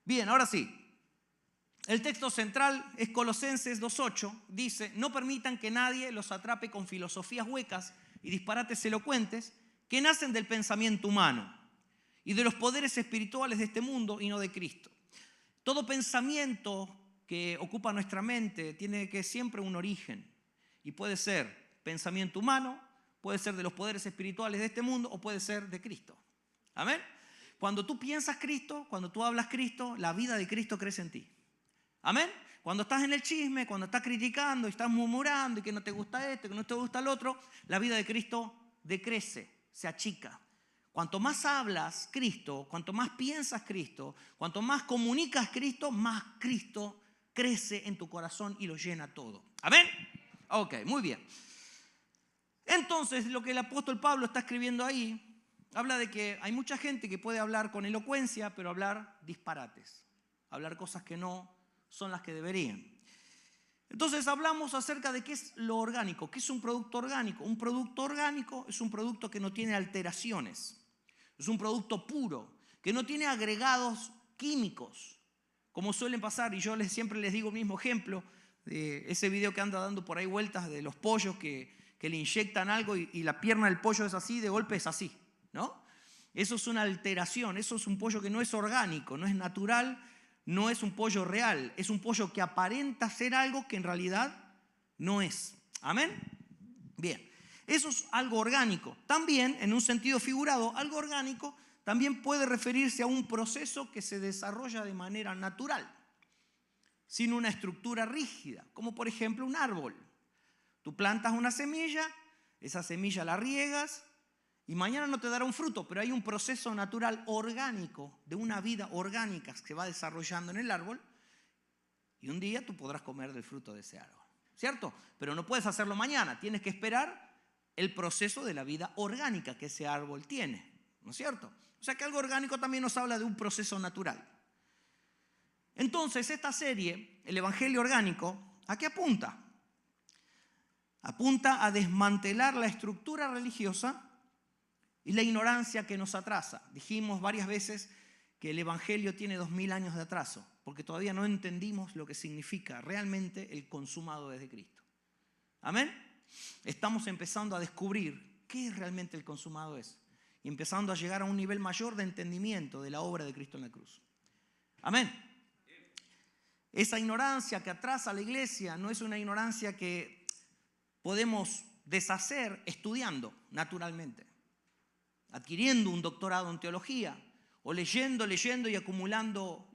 Bien, ahora sí. El texto central es Colosenses 2:8. Dice, no permitan que nadie los atrape con filosofías huecas y disparates elocuentes que nacen del pensamiento humano y de los poderes espirituales de este mundo y no de Cristo. Todo pensamiento que ocupa nuestra mente tiene que siempre un origen y puede ser pensamiento humano, puede ser de los poderes espirituales de este mundo o puede ser de Cristo. ¿Amén? Cuando tú piensas Cristo, cuando tú hablas Cristo, la vida de Cristo crece en ti. ¿Amén? Cuando estás en el chisme, cuando estás criticando y estás murmurando y que no te gusta esto, que no te gusta el otro, la vida de Cristo decrece, se achica. Cuanto más hablas Cristo, cuanto más piensas Cristo, cuanto más comunicas Cristo, más Cristo crece en tu corazón y lo llena todo. ¿Amén? Ok, muy bien. Entonces, lo que el apóstol Pablo está escribiendo ahí, habla de que hay mucha gente que puede hablar con elocuencia, pero hablar disparates, hablar cosas que no son las que deberían. Entonces hablamos acerca de qué es lo orgánico, qué es un producto orgánico. Un producto orgánico es un producto que no tiene alteraciones, es un producto puro, que no tiene agregados químicos, como suelen pasar, y yo siempre les digo el mismo ejemplo, de ese video que anda dando por ahí vueltas de los pollos que le inyectan algo y la pierna del pollo es así, de golpe es así, ¿no? Eso es una alteración, eso es un pollo que no es orgánico, no es natural, no es un pollo real, es un pollo que aparenta ser algo que en realidad no es. ¿Amén? Bien, eso es algo orgánico. También, en un sentido figurado, algo orgánico también puede referirse a un proceso que se desarrolla de manera natural, sin una estructura rígida, como por ejemplo un árbol. Tú plantas una semilla, esa semilla la riegas y mañana no te dará un fruto, pero hay un proceso natural orgánico, de una vida orgánica que se va desarrollando en el árbol y un día tú podrás comer del fruto de ese árbol, ¿cierto? Pero no puedes hacerlo mañana, tienes que esperar el proceso de la vida orgánica que ese árbol tiene, ¿no es cierto? O sea que algo orgánico también nos habla de un proceso natural. Entonces esta serie, el Evangelio Orgánico, ¿a qué apunta? Apunta a desmantelar la estructura religiosa y la ignorancia que nos atrasa. Dijimos varias veces que el Evangelio tiene 2000 años de atraso, porque todavía no entendimos lo que significa realmente el consumado desde Cristo. ¿Amén? Estamos empezando a descubrir qué realmente el consumado es y empezando a llegar a un nivel mayor de entendimiento de la obra de Cristo en la cruz. Amén. Esa ignorancia que atrasa a la iglesia no es una ignorancia que podemos deshacer estudiando naturalmente, adquiriendo un doctorado en teología o leyendo y acumulando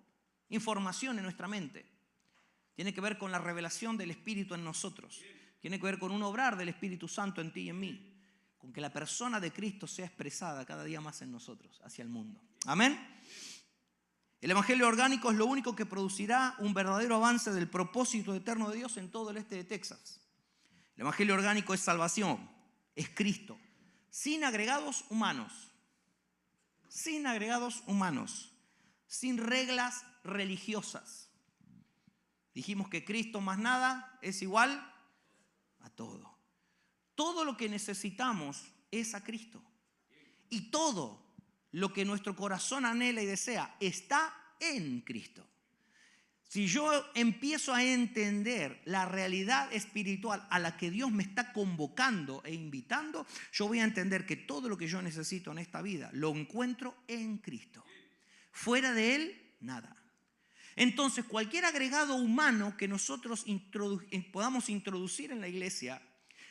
información en nuestra mente. Tiene que ver con la revelación del Espíritu en nosotros. Tiene que ver con un obrar del Espíritu Santo en ti y en mí. Con que la persona de Cristo sea expresada cada día más en nosotros, hacia el mundo. Amén. El Evangelio orgánico es lo único que producirá un verdadero avance del propósito eterno de Dios en todo el este de Texas. El Evangelio orgánico es salvación, es Cristo, sin agregados humanos, sin reglas religiosas. Dijimos que Cristo más nada es igual a todo. Todo lo que necesitamos es a Cristo. Y todo lo que nuestro corazón anhela y desea está en Cristo. Si yo empiezo a entender la realidad espiritual a la que Dios me está convocando e invitando, yo voy a entender que todo lo que yo necesito en esta vida lo encuentro en Cristo. Fuera de Él, nada. Entonces, cualquier agregado humano que nosotros podamos introducir en la iglesia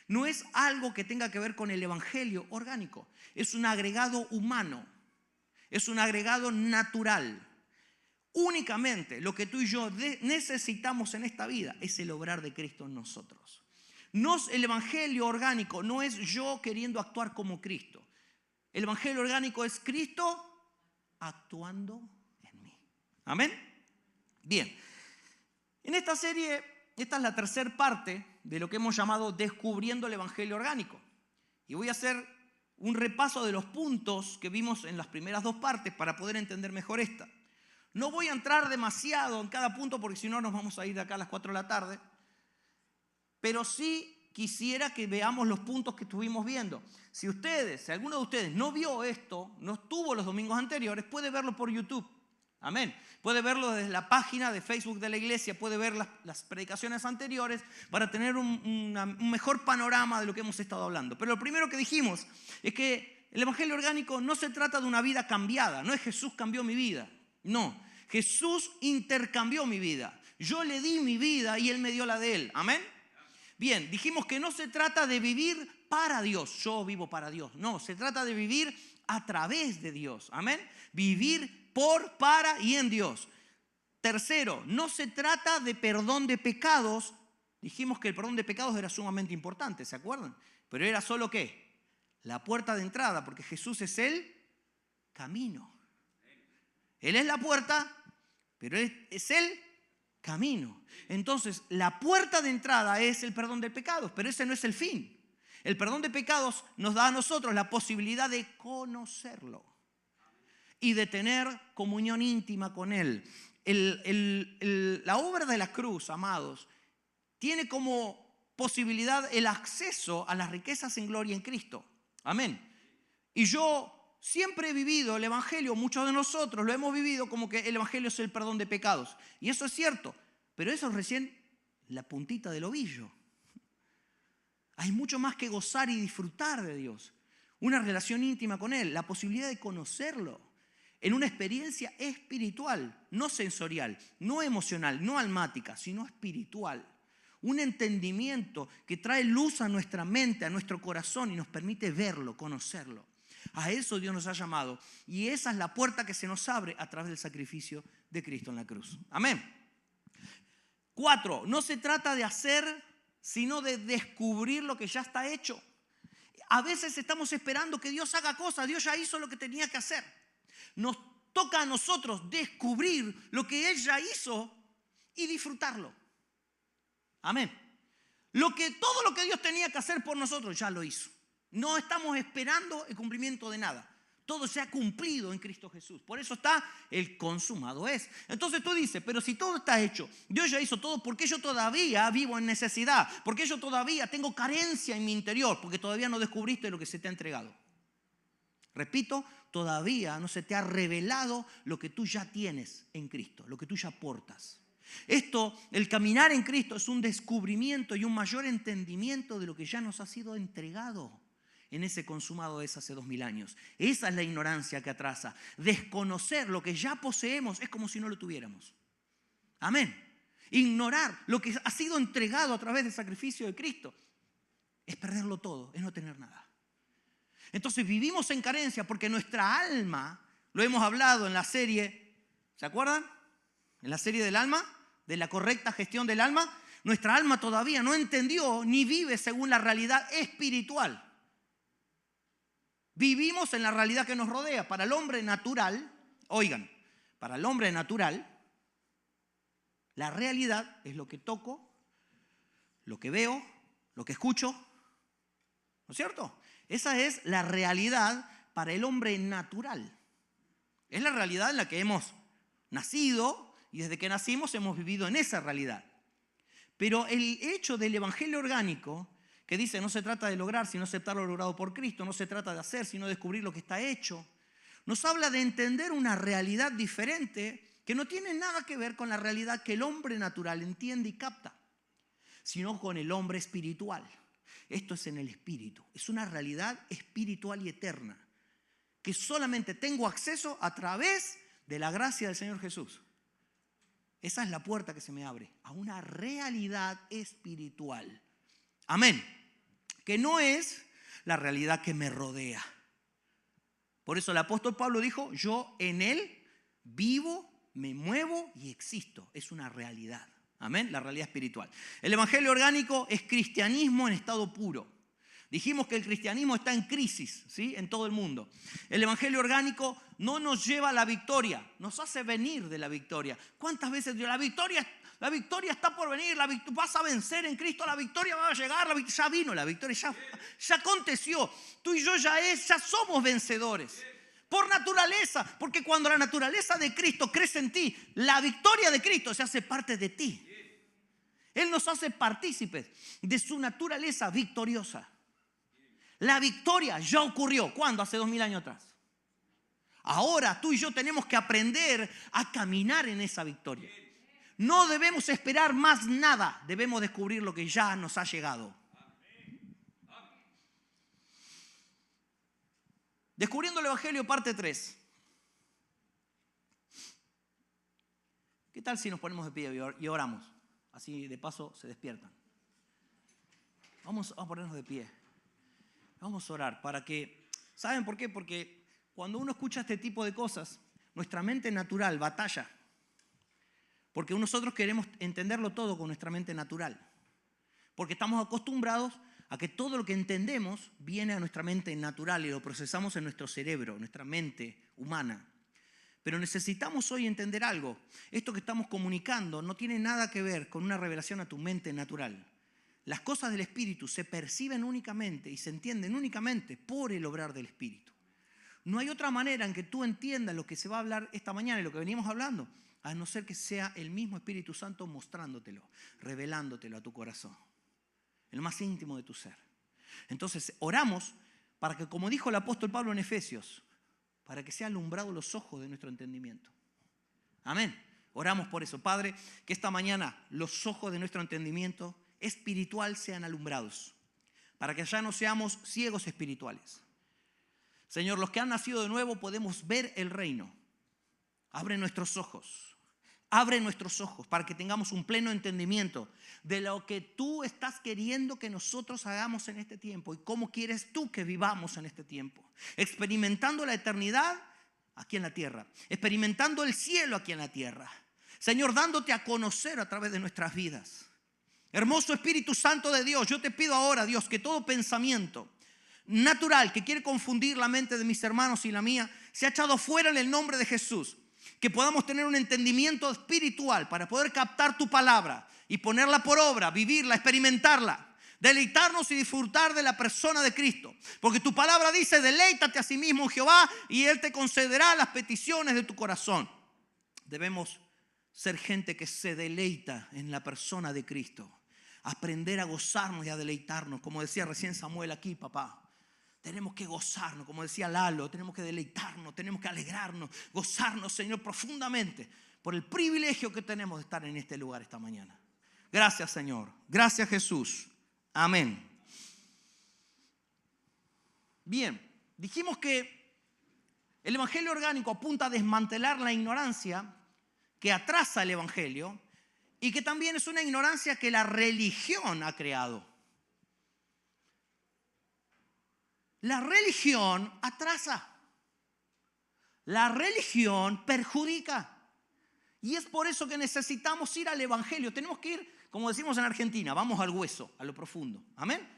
no es algo que tenga que ver con el evangelio orgánico. Es un agregado humano. Es un agregado natural. Únicamente lo que tú y yo necesitamos en esta vida es el obrar de Cristo en nosotros. El evangelio orgánico no es yo queriendo actuar como Cristo. El evangelio orgánico es Cristo actuando en mí. ¿Amén? Bien. En esta serie, esta es la tercera parte de lo que hemos llamado Descubriendo el Evangelio Orgánico. Y voy a hacer un repaso de los puntos que vimos en las primeras dos partes para poder entender mejor esta. No voy a entrar demasiado en cada punto porque si no nos vamos a ir de acá a las 4 de la tarde. Pero sí quisiera que veamos los puntos que estuvimos viendo. Si alguno de ustedes no vio esto, no estuvo los domingos anteriores, puede verlo por YouTube. Amén. Puede verlo desde la página de Facebook de la iglesia, puede ver las predicaciones anteriores para tener un mejor panorama de lo que hemos estado hablando. Pero lo primero que dijimos es que el evangelio orgánico no se trata de una vida cambiada. No es Jesús cambió mi vida. No, Jesús intercambió mi vida. Yo le di mi vida y Él me dio la de Él. Amén. Bien, dijimos que no se trata de vivir para Dios. Yo vivo para Dios. No, se trata de vivir a través de Dios. Amén. Vivir por, para y en Dios. Tercero, no se trata de perdón de pecados. Dijimos que el perdón de pecados era sumamente importante, ¿se acuerdan? Pero era solo ¿qué? La puerta de entrada, porque Jesús es el camino. Él es la puerta, pero Él es el camino. Entonces, la puerta de entrada es el perdón de pecados, pero ese no es el fin. El perdón de pecados nos da a nosotros la posibilidad de conocerlo y de tener comunión íntima con Él. La obra de la cruz, amados, tiene como posibilidad el acceso a las riquezas en gloria en Cristo. Amén. Y yo siempre he vivido el evangelio, muchos de nosotros lo hemos vivido como que el evangelio es el perdón de pecados. Y eso es cierto, pero eso es recién la puntita del ovillo. Hay mucho más que gozar y disfrutar de Dios. Una relación íntima con Él, la posibilidad de conocerlo en una experiencia espiritual, no sensorial, no emocional, no almática, sino espiritual. Un entendimiento que trae luz a nuestra mente, a nuestro corazón y nos permite verlo, conocerlo. A eso Dios nos ha llamado y esa es la puerta que se nos abre a través del sacrificio de Cristo en la cruz. Amén. 4. No se trata de hacer, sino de descubrir lo que ya está hecho. A veces estamos esperando que Dios haga cosas. Dios ya hizo lo que tenía que hacer. Nos toca a nosotros descubrir lo que Él ya hizo y disfrutarlo. Amén. Todo lo que Dios tenía que hacer por nosotros ya lo hizo. No estamos esperando el cumplimiento de nada. Todo se ha cumplido en Cristo Jesús. Por eso está el consumado es. Entonces tú dices, pero si todo está hecho, Dios ya hizo todo, ¿por qué yo todavía vivo en necesidad? ¿Por qué yo todavía tengo carencia en mi interior? Porque todavía no descubriste lo que se te ha entregado. Repito, todavía no se te ha revelado lo que tú ya tienes en Cristo, lo que tú ya portas. El caminar en Cristo es un descubrimiento y un mayor entendimiento de lo que ya nos ha sido entregado en ese consumado es hace 2000 años. Esa es la ignorancia que atrasa. Desconocer lo que ya poseemos es como si no lo tuviéramos. Amén. Ignorar lo que ha sido entregado a través del sacrificio de Cristo es perderlo todo, es no tener nada. Entonces vivimos en carencia porque nuestra alma, lo hemos hablado en la serie, ¿se acuerdan? En la serie del alma, de la correcta gestión del alma, nuestra alma todavía no entendió ni vive según la realidad espiritual. Vivimos en la realidad que nos rodea. Para el hombre natural, oigan, para el hombre natural, la realidad es lo que toco, lo que veo, lo que escucho, ¿no es cierto? Esa es la realidad para el hombre natural. Es la realidad en la que hemos nacido y desde que nacimos hemos vivido en esa realidad. Pero el hecho del evangelio orgánico, que dice no se trata de lograr sino aceptar lo logrado por Cristo, no se trata de hacer sino descubrir lo que está hecho, nos habla de entender una realidad diferente que no tiene nada que ver con la realidad que el hombre natural entiende y capta, sino con el hombre espiritual. Esto es en el espíritu, es una realidad espiritual y eterna que solamente tengo acceso a través de la gracia del Señor Jesús. Esa es la puerta que se me abre a una realidad espiritual. Amén. Que no es la realidad que me rodea. Por eso el apóstol Pablo dijo, yo en Él vivo, me muevo y existo. Es una realidad. Amén, la realidad espiritual. El evangelio orgánico es cristianismo en estado puro. Dijimos que el cristianismo está en crisis, ¿sí? En todo el mundo. El evangelio orgánico no nos lleva a la victoria, nos hace venir de la victoria. ¿Cuántas veces digo, la victoria está por venir, vas a vencer en Cristo, la victoria va a llegar, ya vino la victoria, ya aconteció. Tú y yo ya somos vencedores. Por naturaleza, porque cuando la naturaleza de Cristo crece en ti, la victoria de Cristo se hace parte de ti. Él nos hace partícipes de su naturaleza victoriosa. La victoria ya ocurrió. ¿Cuándo? Hace 2000 años atrás. Ahora tú y yo tenemos que aprender a caminar en esa victoria. No debemos esperar más nada, debemos descubrir lo que ya nos ha llegado. Descubriendo el Evangelio, parte 3. ¿Qué tal si nos ponemos de pie y oramos? Así de paso se despiertan. Vamos a ponernos de pie. Vamos a orar para que... ¿Saben por qué? Porque cuando uno escucha este tipo de cosas, nuestra mente natural batalla. Porque nosotros queremos entenderlo todo con nuestra mente natural. Porque estamos acostumbrados a que todo lo que entendemos viene a nuestra mente natural y lo procesamos en nuestro cerebro, nuestra mente humana. Pero necesitamos hoy entender algo. Esto que estamos comunicando no tiene nada que ver con una revelación a tu mente natural. Las cosas del Espíritu se perciben únicamente y se entienden únicamente por el obrar del Espíritu. No hay otra manera en que tú entiendas lo que se va a hablar esta mañana y lo que venimos hablando, a no ser que sea el mismo Espíritu Santo mostrándotelo, revelándotelo a tu corazón, en lo más íntimo de tu ser. Entonces oramos para que, como dijo el apóstol Pablo en Efesios, para que sean alumbrados los ojos de nuestro entendimiento. Amén. Oramos por eso. Padre, que esta mañana los ojos de nuestro entendimiento espiritual sean alumbrados, para que ya no seamos ciegos espirituales. Señor, los que han nacido de nuevo podemos ver el reino. Abre nuestros ojos. Abre nuestros ojos para que tengamos un pleno entendimiento de lo que tú estás queriendo que nosotros hagamos en este tiempo y cómo quieres tú que vivamos en este tiempo. Experimentando la eternidad aquí en la tierra. Experimentando el cielo aquí en la tierra. Señor, dándote a conocer a través de nuestras vidas. Hermoso Espíritu Santo de Dios, yo te pido ahora, Dios, que todo pensamiento natural que quiere confundir la mente de mis hermanos y la mía sea echado fuera en el nombre de Jesús. Que podamos tener un entendimiento espiritual para poder captar tu palabra y ponerla por obra, vivirla, experimentarla, deleitarnos y disfrutar de la persona de Cristo. Porque tu palabra dice, deleítate a sí mismo en Jehová y Él te concederá las peticiones de tu corazón. Debemos ser gente que se deleita en la persona de Cristo. Aprender a gozarnos y a deleitarnos, como decía recién Samuel aquí, papá. Tenemos que gozarnos, como decía Lalo, tenemos que deleitarnos, tenemos que alegrarnos, gozarnos, Señor, profundamente por el privilegio que tenemos de estar en este lugar esta mañana. Gracias, Señor. Gracias, Jesús. Amén. Bien, dijimos que el Evangelio orgánico apunta a desmantelar la ignorancia que atrasa el Evangelio y que también es una ignorancia que la religión ha creado. La religión atrasa. La religión perjudica. Y es por eso que necesitamos ir al Evangelio. Tenemos que ir, como decimos en Argentina, vamos al hueso, a lo profundo. Amén.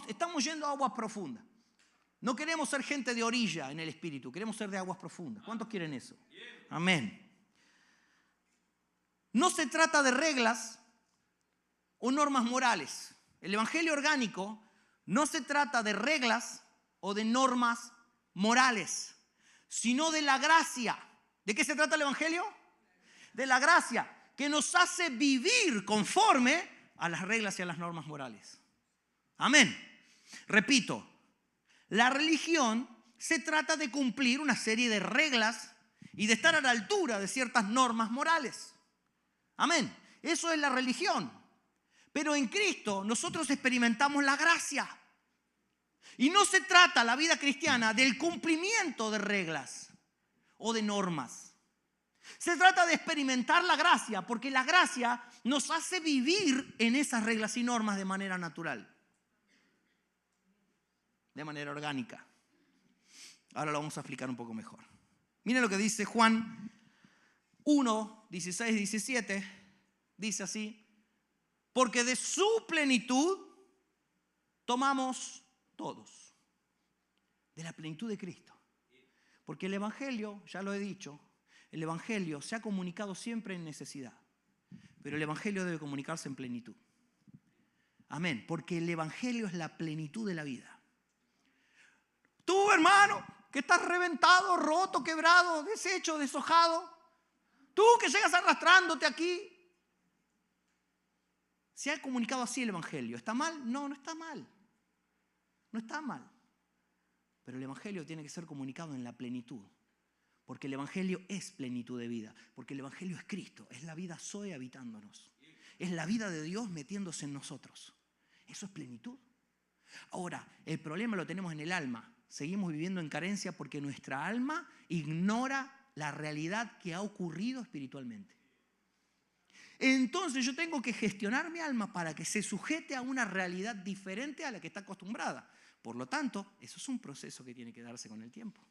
Estamos yendo a aguas profundas. No queremos ser gente de orilla en el espíritu, queremos ser de aguas profundas. ¿Cuántos quieren eso? Amén. No se trata de reglas o normas morales. El Evangelio orgánico no se trata de reglas o de normas morales, sino de la gracia. ¿De qué se trata el Evangelio? De la gracia, que nos hace vivir conforme a las reglas y a las normas morales. Amén. Repito, la religión se trata de cumplir una serie de reglas y de estar a la altura de ciertas normas morales. Amén. Eso es la religión. Pero en Cristo nosotros experimentamos la gracia. Y no se trata la vida cristiana del cumplimiento de reglas o de normas. Se trata de experimentar la gracia, porque la gracia nos hace vivir en esas reglas y normas de manera natural, de manera orgánica. Ahora lo vamos a explicar un poco mejor. Miren lo que dice Juan 1, 16, 17. Dice así: porque de su plenitud tomamos todos, de la plenitud de Cristo. Porque el Evangelio, ya lo he dicho, el Evangelio se ha comunicado siempre en necesidad, pero el Evangelio debe comunicarse en plenitud. Amén, porque el Evangelio es la plenitud de la vida. Tú, hermano, que estás reventado, roto, quebrado, deshecho, deshojado, tú que llegas arrastrándote aquí, se ha comunicado así el Evangelio. ¿Está mal? No, no está mal. No está mal. Pero el Evangelio tiene que ser comunicado en la plenitud. Porque el Evangelio es plenitud de vida. Porque el Evangelio es Cristo. Es la vida Zoe habitándonos. Es la vida de Dios metiéndose en nosotros. Eso es plenitud. Ahora, el problema lo tenemos en el alma. Seguimos viviendo en carencia porque nuestra alma ignora la realidad que ha ocurrido espiritualmente. Entonces yo tengo que gestionar mi alma para que se sujete a una realidad diferente a la que está acostumbrada. Por lo tanto, eso es un proceso que tiene que darse con el tiempo.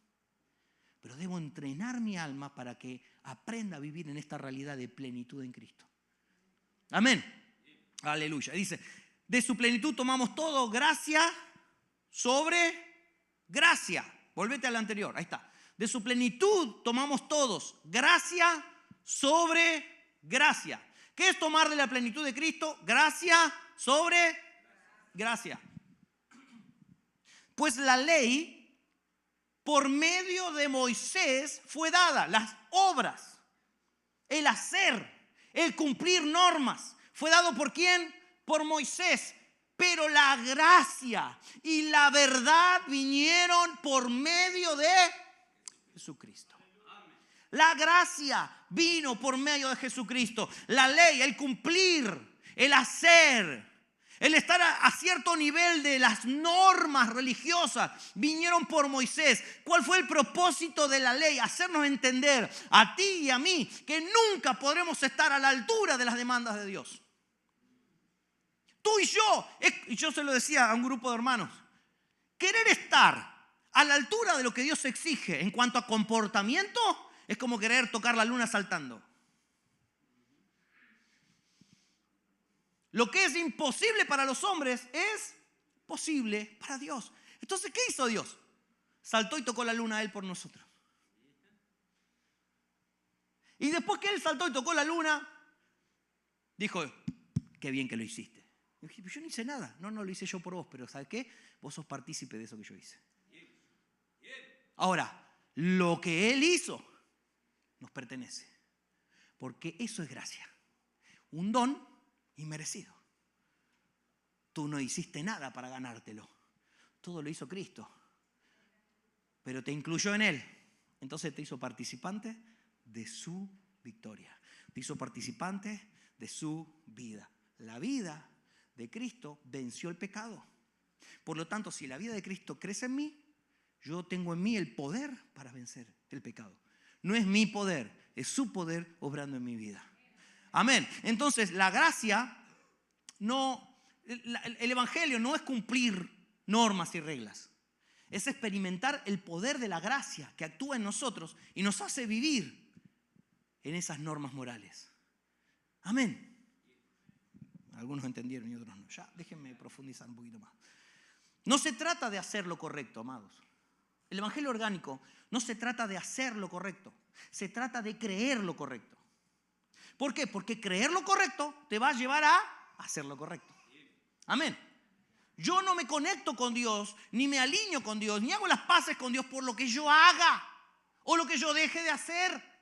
Pero debo entrenar mi alma para que aprenda a vivir en esta realidad de plenitud en Cristo. Amén. Aleluya. Dice, de su plenitud tomamos todo, gracia sobre gracia. Volvete al anterior, ahí está. De su plenitud tomamos todos, gracia sobre gracia. ¿Qué es tomar de la plenitud de Cristo? Gracia sobre gracia. Pues la ley, por medio de Moisés, fue dada. Las obras, el hacer, el cumplir normas, fue dado ¿por quién? Por Moisés. Pero la gracia y la verdad vinieron por medio de Jesucristo. La gracia vino por medio de Jesucristo. La ley, el cumplir, el hacer, el estar a cierto nivel de las normas religiosas vinieron por Moisés. ¿Cuál fue el propósito de la ley? Hacernos entender a ti y a mí que nunca podremos estar a la altura de las demandas de Dios. Tú y yo se lo decía a un grupo de hermanos, querer estar a la altura de lo que Dios exige en cuanto a comportamiento es como querer tocar la luna saltando. Lo que es imposible para los hombres es posible para Dios. Entonces, ¿qué hizo Dios? Saltó y tocó la luna a Él por nosotros. Y después que Él saltó y tocó la luna, dijo, qué bien que lo hiciste. Y dije, yo no hice nada. No lo hice yo por vos, pero ¿sabes qué? Vos sos partícipe de eso que yo hice. Ahora, lo que Él hizo nos pertenece. Porque eso es gracia. Un don inmerecido. Tú no hiciste nada para ganártelo. Todo lo hizo Cristo. Pero te incluyó en Él. Entonces te hizo participante de su victoria. Te hizo participante de su vida. La vida de Cristo venció el pecado. Por lo tanto, si la vida de Cristo crece en mí, yo tengo en mí el poder para vencer el pecado. No es mi poder, es su poder obrando en mi vida. Amén. Entonces, la gracia, el evangelio no es cumplir normas y reglas. Es experimentar el poder de la gracia que actúa en nosotros y nos hace vivir en esas normas morales. Amén. Algunos entendieron y otros no. Ya, déjenme profundizar un poquito más. No se trata de hacer lo correcto, amados. El evangelio orgánico no se trata de hacer lo correcto. Se trata de creer lo correcto. ¿Por qué? Porque creer lo correcto te va a llevar a hacer lo correcto. Amén. Yo no me conecto con Dios, ni me alineo con Dios, ni hago las paces con Dios por lo que yo haga o lo que yo deje de hacer.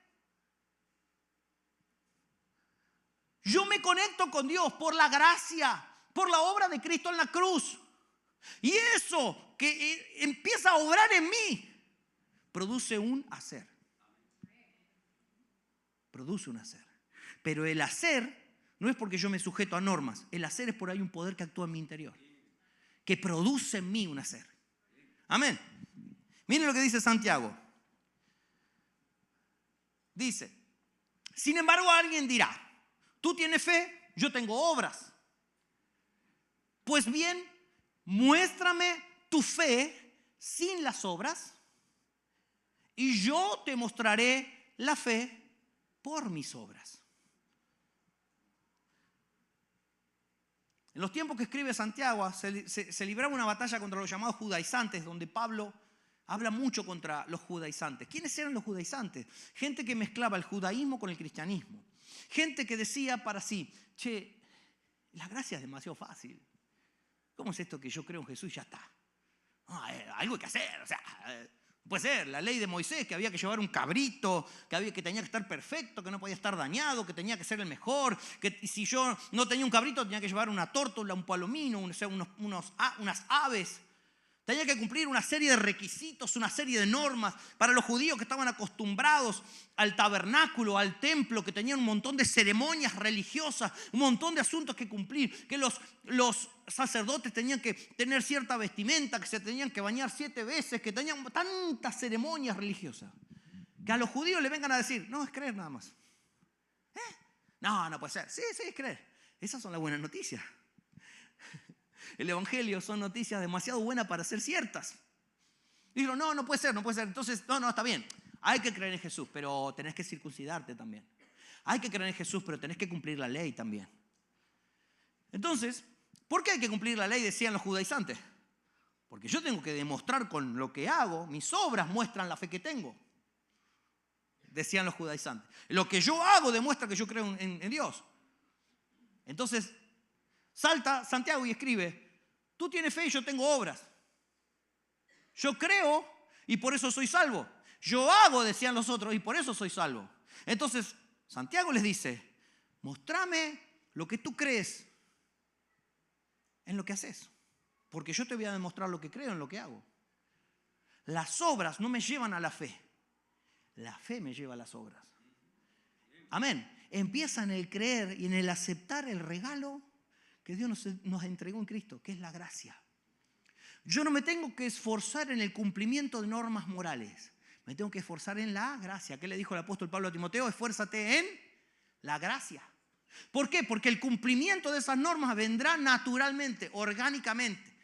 Yo me conecto con Dios por la gracia, por la obra de Cristo en la cruz. Y eso que empieza a obrar en mí, produce un hacer. Produce un hacer. Pero el hacer no es porque yo me sujeto a normas. El hacer es por ahí un poder que actúa en mi interior, que produce en mí un hacer. Amén. Miren lo que dice Santiago. Dice, sin embargo alguien dirá, tú tienes fe, yo tengo obras. Pues bien, muéstrame tu fe sin las obras y yo te mostraré la fe por mis obras. En los tiempos que escribe Santiago se libraba una batalla contra los llamados judaizantes, donde Pablo habla mucho contra los judaizantes. ¿Quiénes eran los judaizantes? Gente que mezclaba el judaísmo con el cristianismo. Gente que decía para sí, che, la gracia es demasiado fácil. ¿Cómo es esto que yo creo en Jesús y ya está? No, algo hay que hacer, o sea, puede ser la ley de Moisés, que había que llevar un cabrito, que tenía que estar perfecto, que no podía estar dañado, que tenía que ser el mejor, que si yo no tenía un cabrito tenía que llevar una tórtola, un palomino, unas aves. Tenía que cumplir una serie de requisitos, una serie de normas para los judíos que estaban acostumbrados al tabernáculo, al templo, que tenían un montón de ceremonias religiosas, un montón de asuntos que cumplir, que los sacerdotes tenían que tener cierta vestimenta, que se tenían que bañar 7 veces, que tenían tantas ceremonias religiosas. Que a los judíos le vengan a decir, no, es creer nada más. No, no puede ser. Sí, es creer. Esas son las buenas noticias. El evangelio son noticias demasiado buenas para ser ciertas. Dijeron, no puede ser. Entonces, no, está bien. Hay que creer en Jesús, pero tenés que circuncidarte también. Hay que creer en Jesús, pero tenés que cumplir la ley también. Entonces, ¿por qué hay que cumplir la ley? Decían los judaizantes. Porque yo tengo que demostrar con lo que hago, mis obras muestran la fe que tengo. Decían los judaizantes. Lo que yo hago demuestra que yo creo en Dios. Entonces, salta Santiago y escribe, tú tienes fe y yo tengo obras. Yo creo y por eso soy salvo. Yo hago, decían los otros, y por eso soy salvo. Entonces, Santiago les dice, mostrame lo que tú crees en lo que haces. Porque yo te voy a demostrar lo que creo en lo que hago. Las obras no me llevan a la fe. La fe me lleva a las obras. Amén. Empieza en el creer y en el aceptar el regalo que Dios nos entregó en Cristo, que es la gracia. Yo no me tengo que esforzar en el cumplimiento de normas morales. Me tengo que esforzar en la gracia. ¿Qué le dijo el apóstol Pablo a Timoteo? Esfuérzate en la gracia. ¿Por qué? Porque el cumplimiento de esas normas vendrá naturalmente, orgánicamente.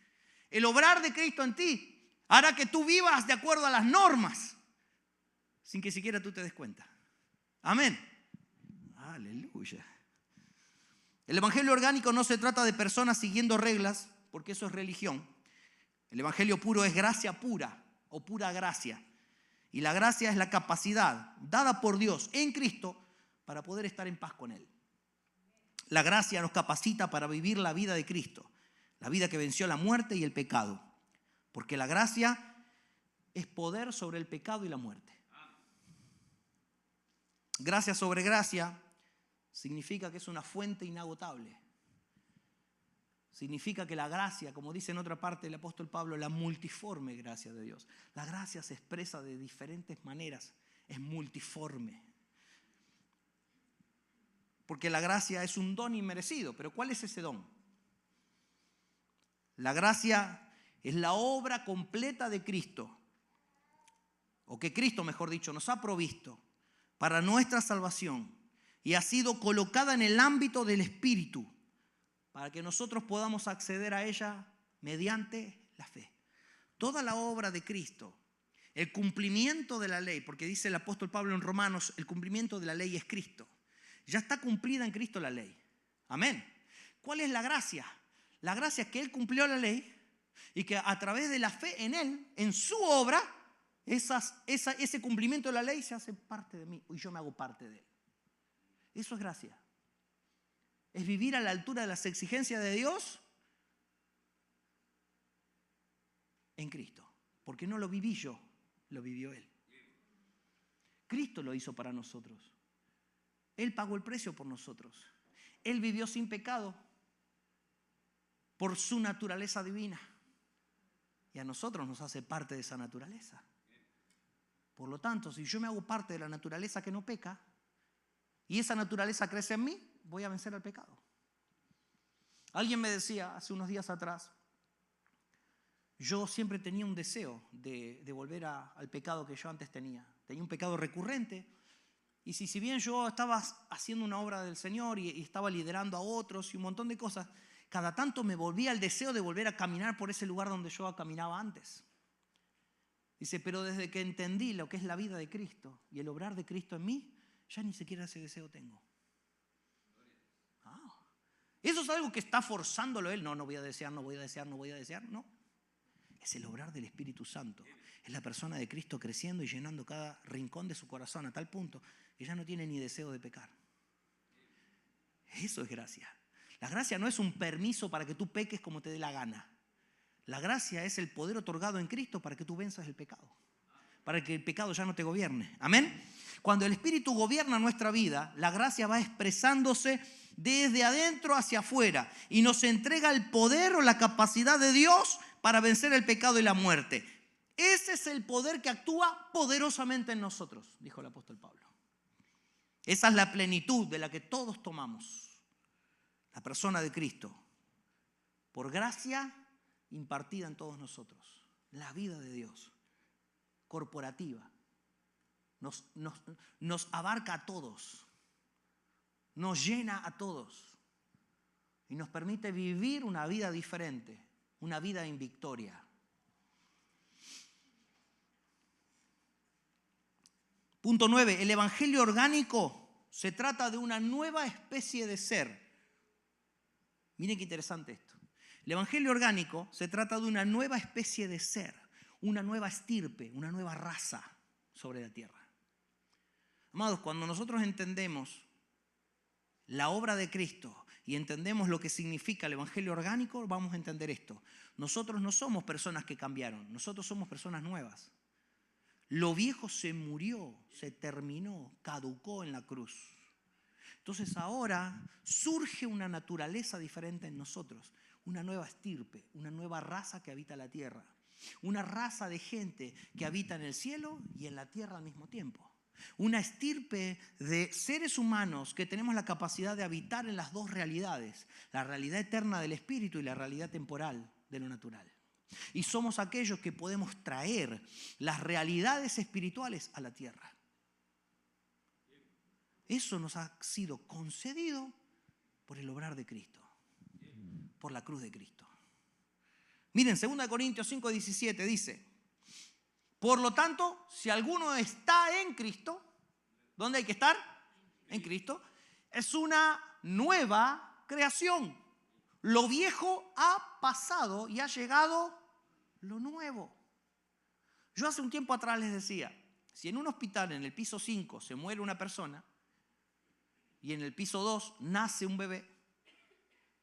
El obrar de Cristo en ti hará que tú vivas de acuerdo a las normas, sin que siquiera tú te des cuenta. Amén. Aleluya. El evangelio orgánico no se trata de personas siguiendo reglas, porque eso es religión. El evangelio puro es gracia pura o pura gracia. Y la gracia es la capacidad dada por Dios en Cristo para poder estar en paz con Él. La gracia nos capacita para vivir la vida de Cristo, la vida que venció la muerte y el pecado. Porque la gracia es poder sobre el pecado y la muerte. Gracia sobre gracia significa que es una fuente inagotable. Significa que la gracia, como dice en otra parte el apóstol Pablo, la multiforme gracia de Dios. La gracia se expresa de diferentes maneras, es multiforme. Porque la gracia es un don inmerecido, pero ¿cuál es ese don? La gracia es la obra completa de Cristo, o que Cristo, mejor dicho, nos ha provisto para nuestra salvación y ha sido colocada en el ámbito del Espíritu para que nosotros podamos acceder a ella mediante la fe. Toda la obra de Cristo, el cumplimiento de la ley, porque dice el apóstol Pablo en Romanos, el cumplimiento de la ley es Cristo. Ya está cumplida en Cristo la ley. Amén. ¿Cuál es la gracia? La gracia es que Él cumplió la ley y que a través de la fe en Él, en su obra, ese cumplimiento de la ley se hace parte de mí y yo me hago parte de Él. Eso es gracia. Es vivir a la altura de las exigencias de Dios en Cristo. Porque no lo viví yo, lo vivió Él. Cristo lo hizo para nosotros. Él pagó el precio por nosotros. Él vivió sin pecado por su naturaleza divina. Y a nosotros nos hace parte de esa naturaleza. Por lo tanto, si yo me hago parte de la naturaleza que no peca y esa naturaleza crece en mí, voy a vencer al pecado. Alguien me decía hace unos días atrás, yo siempre tenía un deseo de volver al pecado que yo antes tenía. Tenía un pecado recurrente. Y si bien yo estaba haciendo una obra del Señor y estaba liderando a otros y un montón de cosas, cada tanto me volvía el deseo de volver a caminar por ese lugar donde yo caminaba antes. Dice, pero desde que entendí lo que es la vida de Cristo y el obrar de Cristo en mí, ya ni siquiera ese deseo tengo. ¿Eso es algo que está forzándolo Él? No voy a desear, no. Es el obrar del Espíritu Santo. Es la persona de Cristo creciendo y llenando cada rincón de su corazón a tal punto que ya no tiene ni deseo de pecar. Eso es gracia. La gracia no es un permiso para que tú peques como te dé la gana. La gracia es el poder otorgado en Cristo para que tú venzas el pecado. Para que el pecado ya no te gobierne. Amén. Cuando el Espíritu gobierna nuestra vida, la gracia va expresándose desde adentro hacia afuera y nos entrega el poder o la capacidad de Dios para vencer el pecado y la muerte. Ese es el poder que actúa poderosamente en nosotros, dijo el apóstol Pablo. Esa es la plenitud de la que todos tomamos. La persona de Cristo, por gracia impartida en todos nosotros. La vida de Dios, corporativa, nos abarca a todos, nos llena a todos y nos permite vivir una vida diferente, una vida en victoria. Punto 9. El evangelio orgánico se trata de una nueva especie de ser. Miren qué interesante esto. El evangelio orgánico se trata de una nueva especie de ser, una nueva estirpe, una nueva raza sobre la tierra. Amados, cuando nosotros entendemos la obra de Cristo y entendemos lo que significa el evangelio orgánico, vamos a entender esto. Nosotros no somos personas que cambiaron, nosotros somos personas nuevas. Lo viejo se murió, se terminó, caducó en la cruz. Entonces ahora surge una naturaleza diferente en nosotros, una nueva estirpe, una nueva raza que habita la tierra, una raza de gente que habita en el cielo y en la tierra al mismo tiempo. Una estirpe de seres humanos que tenemos la capacidad de habitar en las dos realidades, la realidad eterna del espíritu y la realidad temporal de lo natural. Y somos aquellos que podemos traer las realidades espirituales a la tierra. Eso nos ha sido concedido por el obrar de Cristo, por la cruz de Cristo. Miren, 2 Corintios 5:17 dice: por lo tanto, si alguno está en Cristo, ¿dónde hay que estar? En Cristo. Es una nueva creación. Lo viejo ha pasado y ha llegado lo nuevo. Yo hace un tiempo atrás les decía, si en un hospital en el piso 5 se muere una persona y en el piso 2 nace un bebé,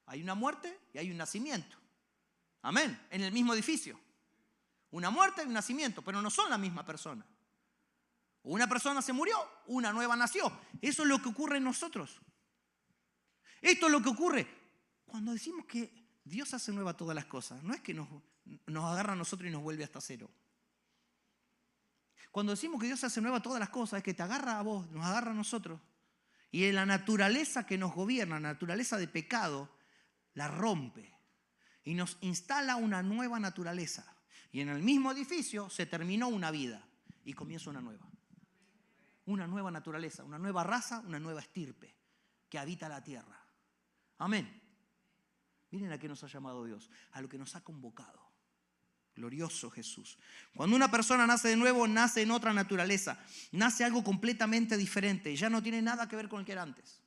hay una muerte y hay un nacimiento. Amén. En el mismo edificio. Una muerte y un nacimiento, pero no son la misma persona. Una persona se murió, una nueva nació. Eso es lo que ocurre en nosotros. Esto es lo que ocurre cuando decimos que Dios hace nueva todas las cosas. No es que nos agarra a nosotros y nos vuelve hasta cero. Cuando decimos que Dios hace nueva todas las cosas, es que te agarra a vos, nos agarra a nosotros. Y en la naturaleza que nos gobierna, la naturaleza de pecado, la rompe. Y nos instala una nueva naturaleza. Y en el mismo edificio se terminó una vida y comienza una nueva. Una nueva naturaleza, una nueva raza, una nueva estirpe que habita la tierra. Amén. Miren a qué nos ha llamado Dios, a lo que nos ha convocado. Glorioso Jesús. Cuando una persona nace de nuevo, nace en otra naturaleza. Nace algo completamente diferente. Ya no tiene nada que ver con el que era antes.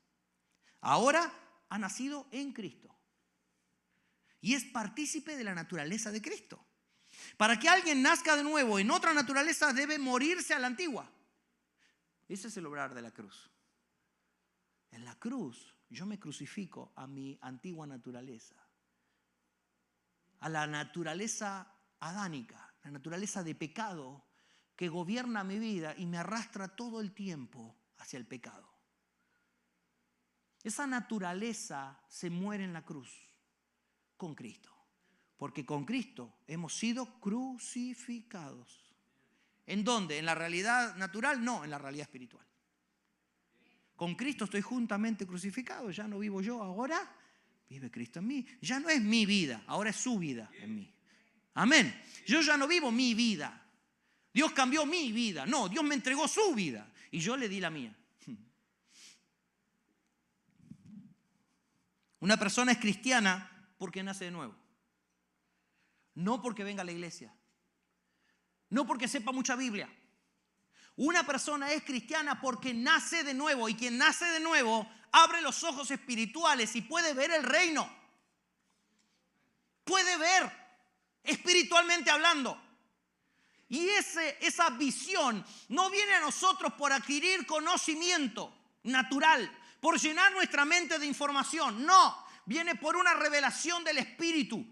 Ahora ha nacido en Cristo. Y es partícipe de la naturaleza de Cristo. Para que alguien nazca de nuevo en otra naturaleza debe morirse a la antigua. Ese es el obrar de la cruz. En la cruz yo me crucifico a mi antigua naturaleza. A la naturaleza adánica, la naturaleza de pecado que gobierna mi vida y me arrastra todo el tiempo hacia el pecado. Esa naturaleza se muere en la cruz con Cristo. Porque con Cristo hemos sido crucificados. ¿En dónde? ¿En la realidad natural? No, en la realidad espiritual. Con Cristo estoy juntamente crucificado. Ya no vivo yo, ahora vive Cristo en mí. Ya no es mi vida, ahora es su vida en mí. Amén. Yo ya no vivo mi vida. Dios cambió mi vida. No, Dios me entregó su vida y yo le di la mía. Una persona es cristiana porque nace de nuevo. No porque venga a la iglesia. No porque sepa mucha Biblia. Una persona es cristiana porque nace de nuevo. Y quien nace de nuevo abre los ojos espirituales y puede ver el reino. Puede ver espiritualmente hablando. Y esa visión no viene a nosotros por adquirir conocimiento natural, por llenar nuestra mente de información. No, viene por una revelación del Espíritu.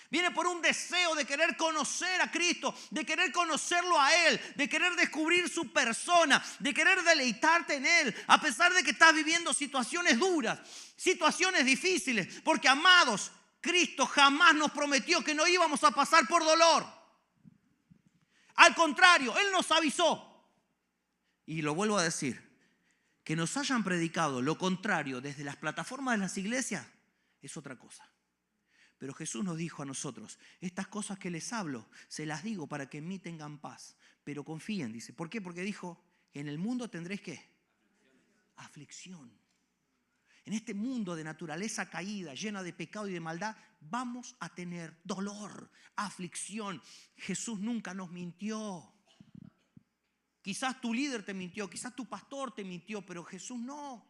Viene por un deseo de querer conocer a Cristo, de querer conocerlo a Él, de querer descubrir su persona, de querer deleitarte en Él, a pesar de que estás viviendo situaciones duras, situaciones difíciles. Porque, amados, Cristo jamás nos prometió que no íbamos a pasar por dolor. Al contrario, Él nos avisó. Y lo vuelvo a decir, que nos hayan predicado lo contrario desde las plataformas de las iglesias es otra cosa. Pero Jesús nos dijo a nosotros, estas cosas que les hablo, se las digo para que en mí tengan paz. Pero confíen, dice. ¿Por qué? Porque dijo, en el mundo tendréis ¿qué? Aflicción. En este mundo de naturaleza caída, llena de pecado y de maldad, vamos a tener dolor, aflicción. Jesús nunca nos mintió. Quizás tu líder te mintió, quizás tu pastor te mintió, pero Jesús no.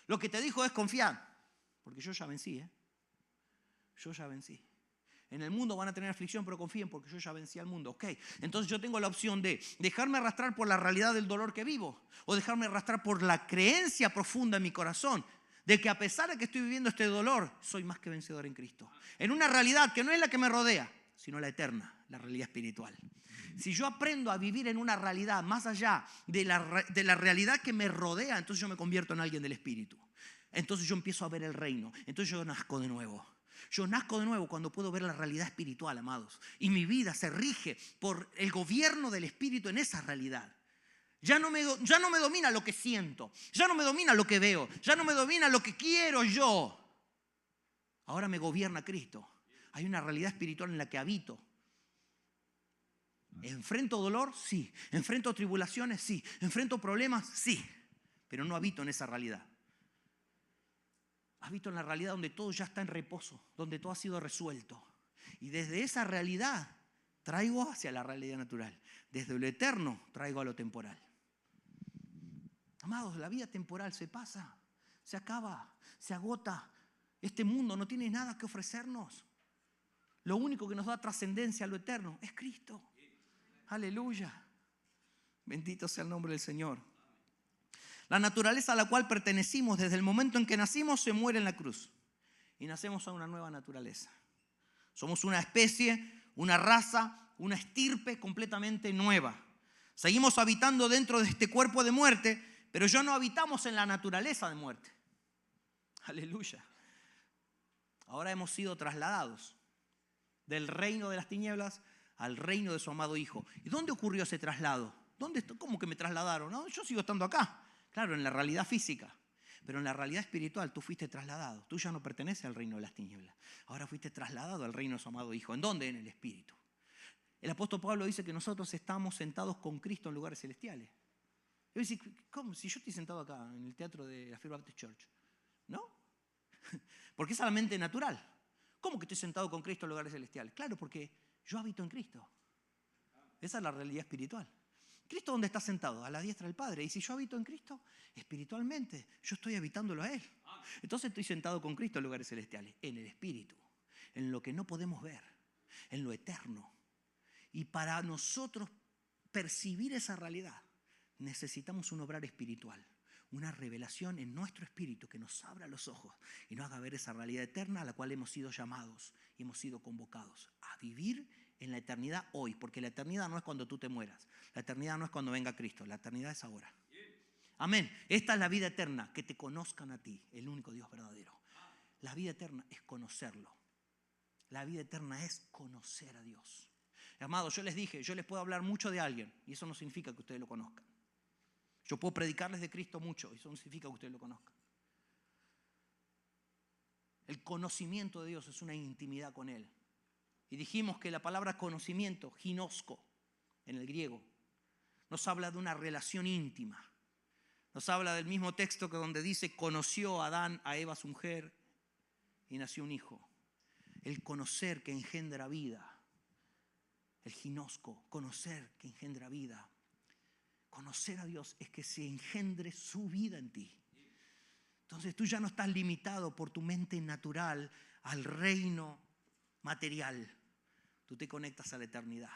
Lo que te dijo es confiar, porque yo ya vencí, Yo ya vencí. En el mundo van a tener aflicción, pero confíen porque yo ya vencí al mundo. Ok, entonces yo tengo la opción de dejarme arrastrar por la realidad del dolor que vivo o dejarme arrastrar por la creencia profunda en mi corazón de que a pesar de que estoy viviendo este dolor, soy más que vencedor en Cristo. En una realidad que no es la que me rodea, sino la eterna, la realidad espiritual. Si yo aprendo a vivir en una realidad más allá de la realidad que me rodea, entonces yo me convierto en alguien del Espíritu. Entonces yo empiezo a ver el reino. Entonces yo nazco de nuevo. Yo nazco de nuevo cuando puedo ver la realidad espiritual, amados. Y mi vida se rige por el gobierno del Espíritu en esa realidad. Ya no me domina lo que siento. Ya no me domina lo que veo. Ya no me domina lo que quiero yo. Ahora me gobierna Cristo. Hay una realidad espiritual en la que habito. ¿Enfrento dolor? Sí. ¿Enfrento tribulaciones? Sí. ¿Enfrento problemas? Sí. Pero no habito en esa realidad. Habito en la realidad donde todo ya está en reposo, donde todo ha sido resuelto. Y desde esa realidad traigo hacia la realidad natural. Desde lo eterno traigo a lo temporal. Amados, la vida temporal se pasa, se acaba, se agota. Este mundo no tiene nada que ofrecernos. Lo único que nos da trascendencia a lo eterno es Cristo. Aleluya. Bendito sea el nombre del Señor. La naturaleza a la cual pertenecimos desde el momento en que nacimos se muere en la cruz. Y nacemos a una nueva naturaleza. Somos una especie, una raza, una estirpe completamente nueva. Seguimos habitando dentro de este cuerpo de muerte, pero ya no habitamos en la naturaleza de muerte. Aleluya. Ahora hemos sido trasladados del reino de las tinieblas al reino de su amado Hijo. ¿Y dónde ocurrió ese traslado? ¿Cómo que me trasladaron? No, yo sigo estando acá. Claro, en la realidad física. Pero en la realidad espiritual tú fuiste trasladado. Tú ya no perteneces al reino de las tinieblas. Ahora fuiste trasladado al reino de su amado Hijo. ¿En dónde? En el Espíritu. El apóstol Pablo dice que nosotros estamos sentados con Cristo en lugares celestiales. Yo decía, ¿cómo? Si yo estoy sentado acá en el teatro de la First Baptist Church. ¿No? Porque es solamente natural. ¿Cómo que estoy sentado con Cristo en lugares celestiales? Claro, porque yo habito en Cristo. Esa es la realidad espiritual. ¿Cristo dónde está sentado? A la diestra del Padre. Y si yo habito en Cristo, espiritualmente, yo estoy habitándolo a Él. Entonces estoy sentado con Cristo en lugares celestiales, en el Espíritu, en lo que no podemos ver, en lo eterno. Y para nosotros percibir esa realidad, necesitamos un obrar espiritual, una revelación en nuestro espíritu que nos abra los ojos y nos haga ver esa realidad eterna a la cual hemos sido llamados y hemos sido convocados a vivir en la eternidad hoy, porque la eternidad no es cuando tú te mueras, la eternidad no es cuando venga Cristo, la eternidad es ahora. Amén. Esta es la vida eterna, que te conozcan a ti, el único Dios verdadero. La vida eterna es conocerlo. La vida eterna es conocer a Dios. Amados, yo les dije, yo les puedo hablar mucho de alguien y eso no significa que ustedes lo conozcan. Yo puedo predicarles de Cristo mucho y eso no significa que ustedes lo conozcan. El conocimiento de Dios es una intimidad con Él. Y dijimos que la palabra conocimiento, ginosko, en el griego, nos habla de una relación íntima. Nos habla del mismo texto que donde dice, conoció Adán a Eva su mujer y nació un hijo. El conocer que engendra vida. El ginosko, conocer que engendra vida. Conocer a Dios es que se engendre su vida en ti. Entonces tú ya no estás limitado por tu mente natural al reino material. Tú te conectas a la eternidad.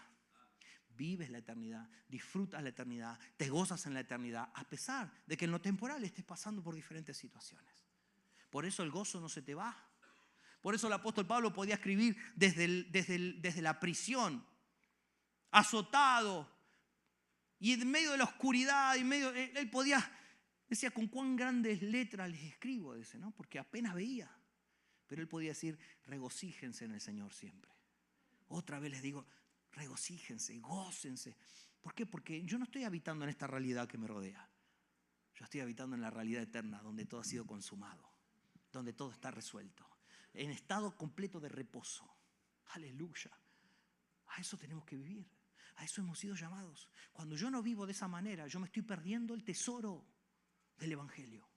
Vives la eternidad, disfrutas la eternidad, te gozas en la eternidad, a pesar de que en lo temporal estés pasando por diferentes situaciones. Por eso el gozo no se te va. Por eso el apóstol Pablo podía escribir desde la prisión, azotado, y en medio de la oscuridad, él podía, decía, con cuán grandes letras les escribo, dice, ¿no? Porque apenas veía. Pero él podía decir, regocíjense en el Señor siempre. Otra vez les digo, regocíjense, gócense. ¿Por qué? Porque yo no estoy habitando en esta realidad que me rodea. Yo estoy habitando en la realidad eterna, donde todo ha sido consumado, donde todo está resuelto, en estado completo de reposo. Aleluya. A eso tenemos que vivir. A eso hemos sido llamados. Cuando yo no vivo de esa manera, yo me estoy perdiendo el tesoro del Evangelio.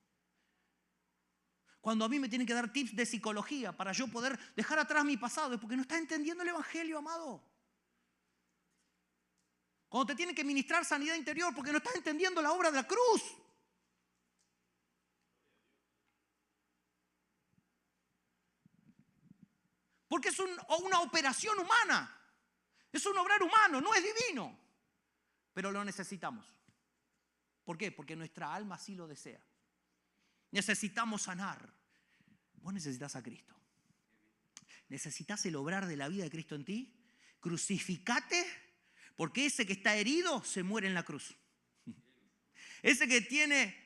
Cuando a mí me tienen que dar tips de psicología para yo poder dejar atrás mi pasado, es porque no estás entendiendo el Evangelio, amado. Cuando te tienen que ministrar sanidad interior, porque no estás entendiendo la obra de la cruz. Porque es una operación humana. Es un obrar humano, no es divino. Pero lo necesitamos. ¿Por qué? Porque nuestra alma así lo desea. Necesitamos sanar. Vos necesitas a Cristo. Necesitas el obrar de la vida de Cristo en ti. Crucificate, porque ese que está herido se muere en la cruz. Ese que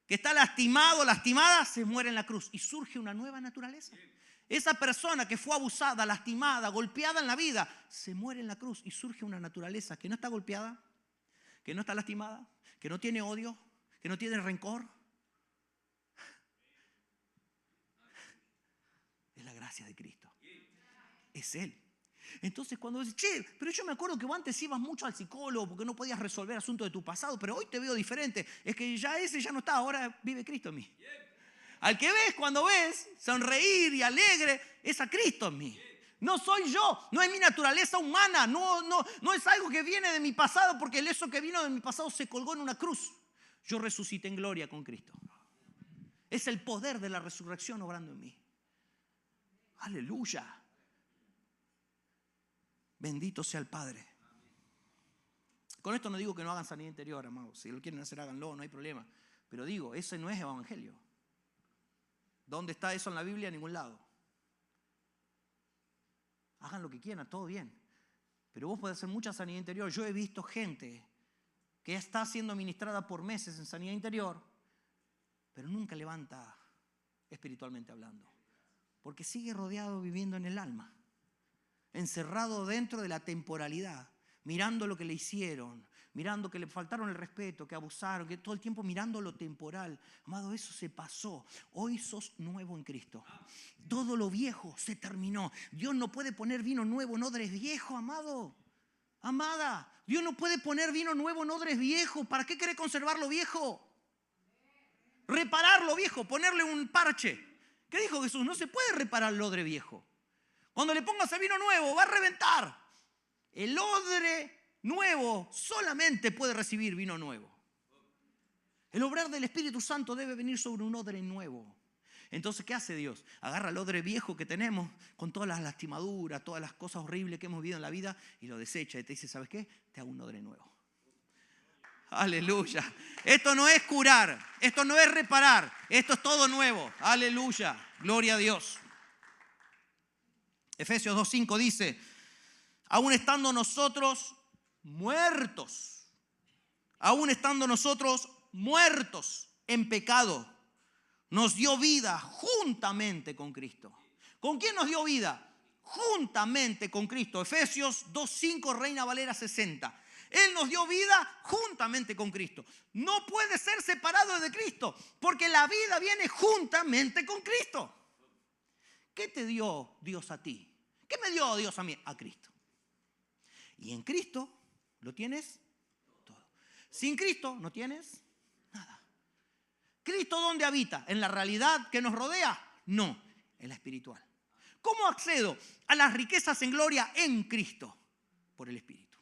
está lastimado, lastimada, se muere en la cruz. Y surge una nueva naturaleza. Esa persona que fue abusada, lastimada, golpeada en la vida, se muere en la cruz y surge una naturaleza que no está golpeada, que no está lastimada, que no tiene odio, que no tiene rencor. Es la gracia de Cristo. Es Él. Entonces cuando dices, che, pero yo me acuerdo que vos antes ibas mucho al psicólogo porque no podías resolver asuntos de tu pasado, pero hoy te veo diferente. Es que ese ya no está, ahora vive Cristo en mí. Al que ves cuando ves sonreír y alegre, es a Cristo en mí. No soy yo, no es mi naturaleza humana, no es algo que viene de mi pasado, porque eso que vino de mi pasado se colgó en una cruz. Yo resucité en gloria con Cristo. Es el poder de la resurrección obrando en mí. Aleluya. Bendito sea el Padre. Con esto no digo que no hagan sanidad interior, amados. Si lo quieren hacer, háganlo, no hay problema. Pero digo, ese no es evangelio. ¿Dónde está eso en la Biblia? En ningún lado. Hagan lo que quieran, todo bien. Pero vos podés hacer mucha sanidad interior. Yo he visto gente que está siendo ministrada por meses en sanidad interior, pero nunca levanta espiritualmente hablando. Porque sigue rodeado viviendo en el alma. Encerrado dentro de la temporalidad, mirando lo que le hicieron, mirando que le faltaron el respeto, que abusaron, que todo el tiempo mirando lo temporal. Amado, eso se pasó. Hoy sos nuevo en Cristo. Todo lo viejo se terminó. Dios no puede poner vino nuevo en odres viejos, amado. Amada, Dios no puede poner vino nuevo en odres viejos. ¿Para qué quiere conservar lo viejo? Reparar lo viejo, ponerle un parche. ¿Qué dijo Jesús? No se puede reparar el odre viejo. Cuando le pongas el vino nuevo, va a reventar. El odre nuevo solamente puede recibir vino nuevo. El obrar del Espíritu Santo debe venir sobre un odre nuevo. Entonces, ¿qué hace Dios? Agarra el odre viejo que tenemos con todas las lastimaduras, todas las cosas horribles que hemos vivido en la vida y lo desecha y te dice, ¿sabes qué? Te hago un odre nuevo. Aleluya. Esto no es curar, esto no es reparar, esto es todo nuevo. Aleluya. Gloria a Dios. Efesios 2:5 dice, aún estando nosotros muertos en pecado, nos dio vida juntamente con Cristo. ¿Con quién nos dio vida? Juntamente con Cristo. Efesios 2:5, Reina Valera 60. Él nos dio vida juntamente con Cristo. No puede ser separado de Cristo, porque la vida viene juntamente con Cristo. ¿Qué te dio Dios a ti? ¿Qué me dio Dios a mí? A Cristo. Y en Cristo lo tienes todo. Sin Cristo no tienes nada. ¿Cristo dónde habita? ¿En la realidad que nos rodea? No, en la espiritual. ¿Cómo accedo a las riquezas en gloria en Cristo? Por el Espíritu.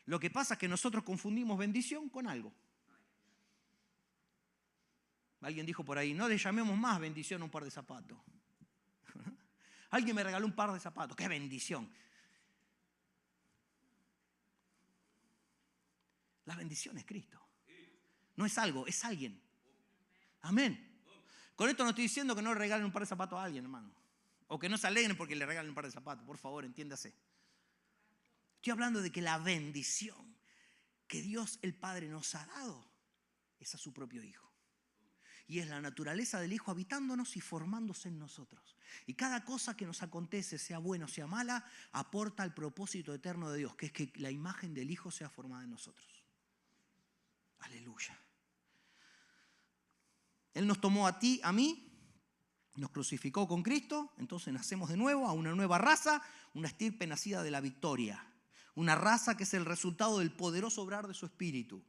Lo que pasa es que nosotros confundimos bendición con algo. Alguien dijo por ahí, no le llamemos más bendición a un par de zapatos. Alguien me regaló un par de zapatos. ¡Qué bendición! La bendición es Cristo. No es algo, es alguien. Amén. Con esto no estoy diciendo que no le regalen un par de zapatos a alguien, hermano. O que no se alegren porque le regalen un par de zapatos. Por favor, entiéndase. Estoy hablando de que la bendición que Dios el Padre nos ha dado es a su propio Hijo. Y es la naturaleza del Hijo habitándonos y formándose en nosotros. Y cada cosa que nos acontece, sea buena o sea mala, aporta al propósito eterno de Dios, que es que la imagen del Hijo sea formada en nosotros. Aleluya. Él nos tomó a ti, a mí, nos crucificó con Cristo, entonces nacemos de nuevo a una nueva raza, una estirpe nacida de la victoria. Una raza que es el resultado del poderoso obrar de su Espíritu.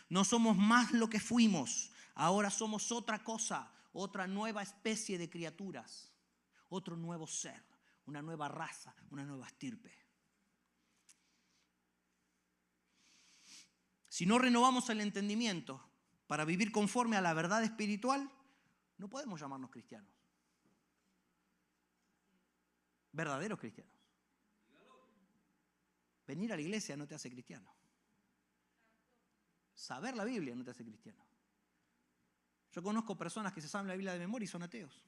No somos más lo que fuimos, ahora somos otra cosa, otra nueva especie de criaturas, otro nuevo ser, una nueva raza, una nueva estirpe. Si no renovamos el entendimiento para vivir conforme a la verdad espiritual, no podemos llamarnos cristianos. Verdaderos cristianos. Venir a la iglesia no te hace cristiano. Saber la Biblia no te hace cristiano. Yo conozco personas que se saben la Biblia de memoria y son ateos.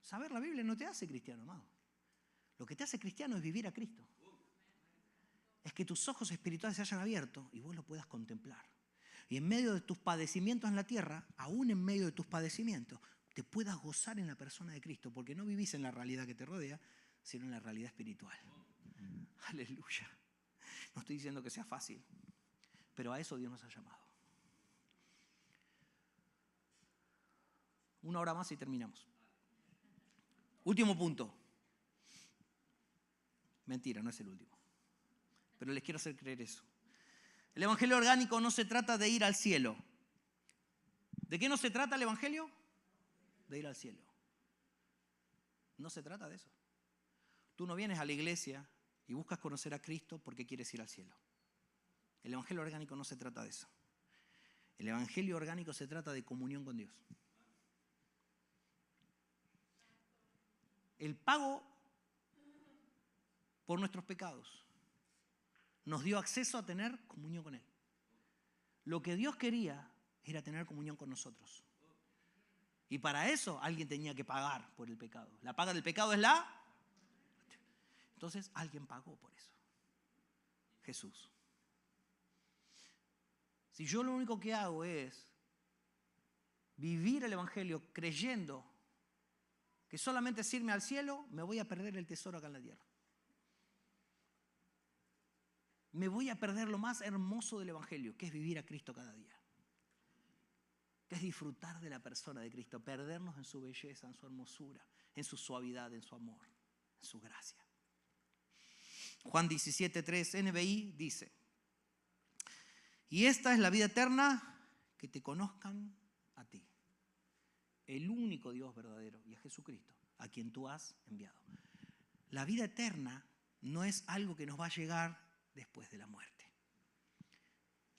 Saber la Biblia no te hace cristiano, amado. Lo que te hace cristiano es vivir a Cristo. Es que tus ojos espirituales se hayan abierto y vos lo puedas contemplar. Y en medio de tus padecimientos en la tierra, aún en medio de tus padecimientos, te puedas gozar en la persona de Cristo, porque no vivís en la realidad que te rodea, sino en la realidad espiritual. Aleluya. No estoy diciendo que sea fácil, pero a eso Dios nos ha llamado. Una hora más y terminamos. Último punto. Mentira, no es el último. Pero les quiero hacer creer eso. El evangelio orgánico no se trata de ir al cielo. ¿De qué no se trata el evangelio? De ir al cielo. No se trata de eso. Tú no vienes a la iglesia y buscas conocer a Cristo porque quieres ir al cielo. El evangelio orgánico no se trata de eso. El evangelio orgánico se trata de comunión con Dios. El pago por nuestros pecados nos dio acceso a tener comunión con Él. Lo que Dios quería era tener comunión con nosotros. Y para eso alguien tenía que pagar por el pecado. La paga del pecado es la... Entonces alguien pagó por eso. Jesús. Si yo lo único que hago es vivir el evangelio creyendo que solamente es irme al cielo, me voy a perder el tesoro acá en la tierra. Me voy a perder lo más hermoso del evangelio, que es vivir a Cristo cada día. Que es disfrutar de la persona de Cristo, perdernos en su belleza, en su hermosura, en su suavidad, en su amor, en su gracia. Juan 17:3 NBI dice: y esta es la vida eterna, que te conozcan a ti, el único Dios verdadero, y a Jesucristo, a quien tú has enviado. La vida eterna no es algo que nos va a llegar después de la muerte.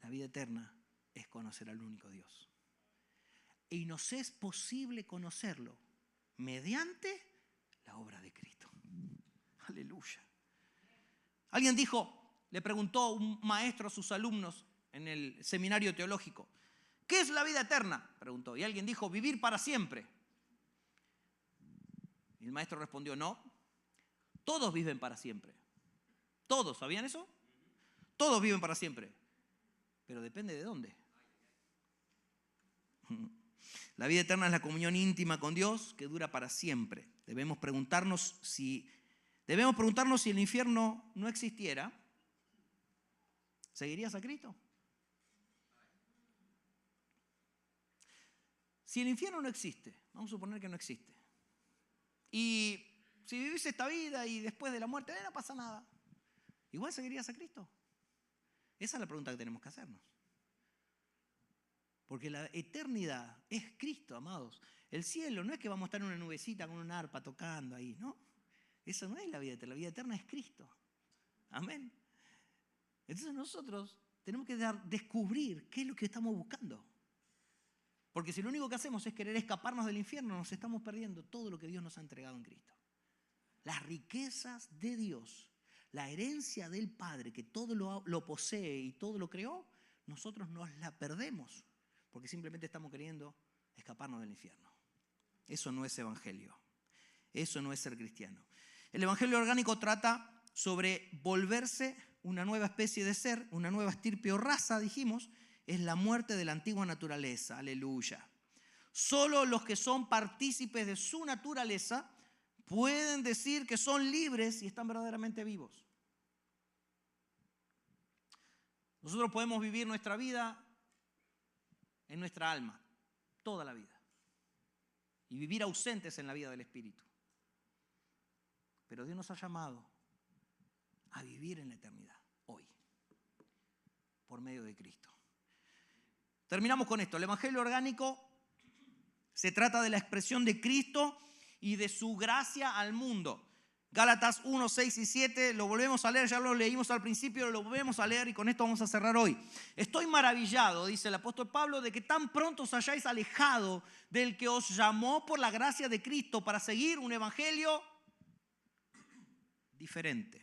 La vida eterna es conocer al único Dios. Y nos es posible conocerlo mediante la obra de Cristo. Aleluya. Alguien dijo, le preguntó un maestro a sus alumnos en el seminario teológico: ¿qué es la vida eterna?, preguntó. Y alguien dijo: vivir para siempre. Y el maestro respondió: no, todos viven para siempre. Todos, ¿sabían eso? Todos viven para siempre. Pero depende de dónde. La vida eterna es la comunión íntima con Dios que dura para siempre. Debemos preguntarnos si el infierno no existiera, ¿seguirías a Cristo? Si el infierno no existe, vamos a suponer que no existe, y si vivís esta vida y después de la muerte no pasa nada, ¿igual seguirías a Cristo? Esa es la pregunta que tenemos que hacernos. Porque la eternidad es Cristo, amados. El cielo no es que vamos a estar en una nubecita con una arpa tocando ahí, ¿no? Eso no es la vida eterna. La vida eterna es Cristo. Amén. Entonces nosotros tenemos que descubrir qué es lo que estamos buscando. Porque si lo único que hacemos es querer escaparnos del infierno, nos estamos perdiendo todo lo que Dios nos ha entregado en Cristo. Las riquezas de Dios, la herencia del Padre, que todo lo posee y todo lo creó, nosotros nos la perdemos porque simplemente estamos queriendo escaparnos del infierno. Eso no es evangelio. Eso no es ser cristiano. El evangelio orgánico trata sobre volverse una nueva especie de ser, una nueva estirpe o raza, dijimos, es la muerte de la antigua naturaleza. Aleluya. Solo los que son partícipes de su naturaleza pueden decir que son libres y están verdaderamente vivos. Nosotros podemos vivir nuestra vida en nuestra alma, toda la vida, y vivir ausentes en la vida del Espíritu. Pero Dios nos ha llamado a vivir en la eternidad, hoy, por medio de Cristo. Terminamos con esto. El evangelio orgánico se trata de la expresión de Cristo y de su gracia al mundo. Gálatas 1, 6 y 7, lo volvemos a leer, ya lo leímos al principio, lo volvemos a leer y con esto vamos a cerrar hoy. Estoy maravillado, dice el apóstol Pablo, de que tan pronto os hayáis alejado del que os llamó por la gracia de Cristo para seguir un evangelio diferente.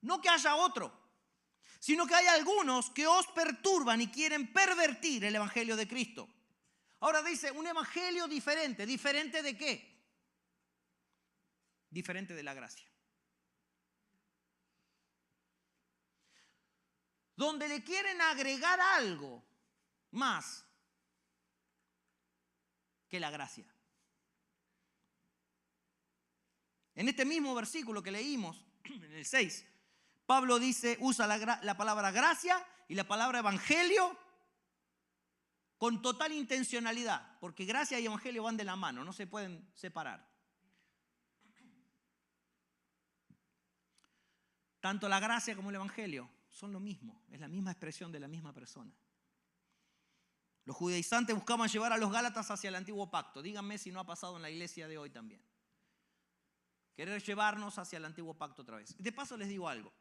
No que haya otro, sino que hay algunos que os perturban y quieren pervertir el evangelio de Cristo. Ahora dice, un evangelio diferente. ¿Diferente de qué? Diferente de la gracia. Donde le quieren agregar algo más que la gracia. En este mismo versículo que leímos, en el 6, Pablo dice, usa la palabra gracia y la palabra evangelio con total intencionalidad, porque gracia y evangelio van de la mano, no se pueden separar. Tanto la gracia como el evangelio son lo mismo, es la misma expresión de la misma persona. Los judaizantes buscaban llevar a los gálatas hacia el antiguo pacto. Díganme si no ha pasado en la iglesia de hoy también. Querer llevarnos hacia el antiguo pacto otra vez. De paso les digo algo.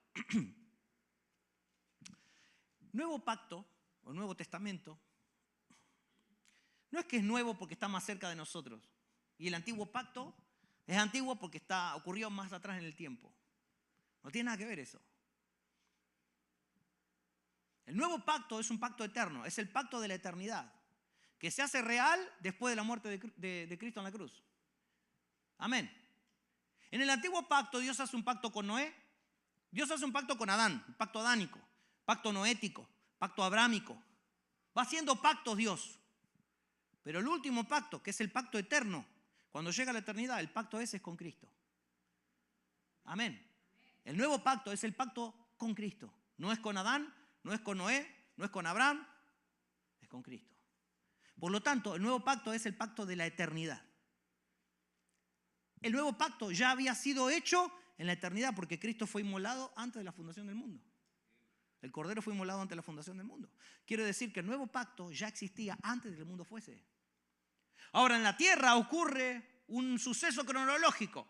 Nuevo pacto o Nuevo Testamento no es que es nuevo porque está más cerca de nosotros. Y el antiguo pacto es antiguo porque ocurrió más atrás en el tiempo. No tiene nada que ver eso. El nuevo pacto es un pacto eterno, es el pacto de la eternidad, que se hace real después de la muerte de Cristo en la cruz. Amén. En el antiguo pacto Dios hace un pacto con Noé, Dios hace un pacto con Adán, un pacto adánico, pacto noético, pacto abrámico. Va haciendo pactos Dios. Pero el último pacto, que es el pacto eterno, cuando llega la eternidad, el pacto ese es con Cristo. Amén. El nuevo pacto es el pacto con Cristo. No es con Adán, no es con Noé, no es con Abraham, es con Cristo. Por lo tanto, el nuevo pacto es el pacto de la eternidad. El nuevo pacto ya había sido hecho en la eternidad porque Cristo fue inmolado antes de la fundación del mundo. El Cordero fue inmolado antes de la fundación del mundo. Quiere decir que el nuevo pacto ya existía antes de que el mundo fuese. Ahora en la tierra ocurre un suceso cronológico.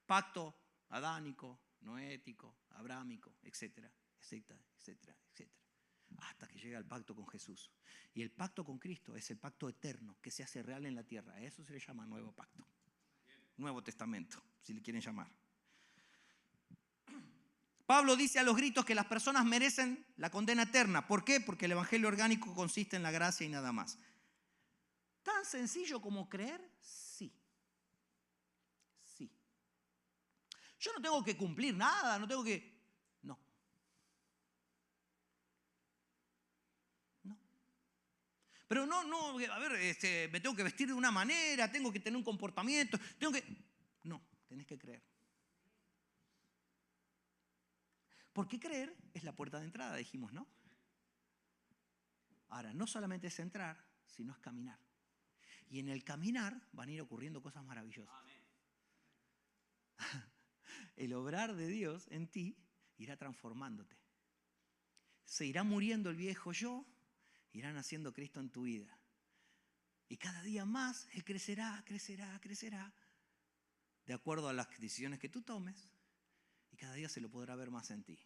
Pacto adánico, noético, abrámico, etcétera, etcétera, etcétera, etcétera. Hasta que llega el pacto con Jesús. Y el pacto con Cristo es el pacto eterno que se hace real en la tierra. A eso se le llama nuevo pacto. Nuevo Testamento, si le quieren llamar. Pablo dice a los gritos que las personas merecen la condena eterna. ¿Por qué? Porque el evangelio orgánico consiste en la gracia y nada más. ¿Tan sencillo como creer? Sí. Sí. Yo no tengo que cumplir nada, no tengo que... No. No. Pero no, a ver, me tengo que vestir de una manera, tengo que tener un comportamiento, tengo que... No, tenés que creer. Porque creer es la puerta de entrada, dijimos, ¿no? Ahora, no solamente es entrar, sino es caminar. Y en el caminar van a ir ocurriendo cosas maravillosas. El obrar de Dios en ti irá transformándote. Se irá muriendo el viejo yo, irá naciendo Cristo en tu vida. Y cada día más Él crecerá, crecerá, crecerá, de acuerdo a las decisiones que tú tomes. Y cada día se lo podrá ver más en ti.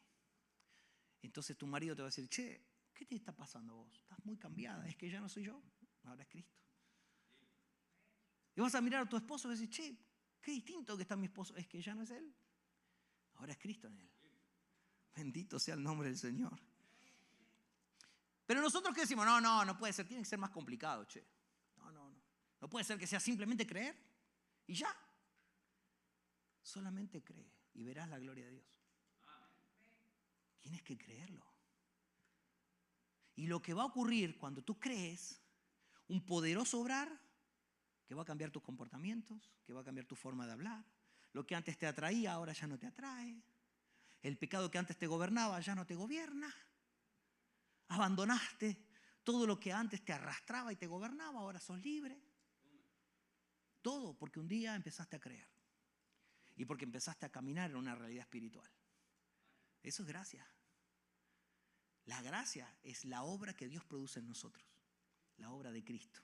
Entonces tu marido te va a decir, che, ¿qué te está pasando a vos? Estás muy cambiada, es que ya no soy yo, ahora es Cristo. Y vas a mirar a tu esposo y vas a decir, che, qué distinto que está mi esposo, es que ya no es él, ahora es Cristo en él. Bendito sea el nombre del Señor. Pero nosotros qué decimos, no puede ser, tiene que ser más complicado, che. No. No puede ser que sea simplemente creer y ya. Solamente cree y verás la gloria de Dios. Tienes que creerlo. Y lo que va a ocurrir cuando tú crees, un poderoso obrar que va a cambiar tus comportamientos, que va a cambiar tu forma de hablar. Lo que antes te atraía, ahora ya no te atrae. El pecado que antes te gobernaba, ya no te gobierna. Abandonaste todo lo que antes te arrastraba y te gobernaba, ahora sos libre. Todo porque un día empezaste a creer. Y porque empezaste a caminar en una realidad espiritual. Eso es gracia. La gracia es la obra que Dios produce en nosotros. La obra de Cristo.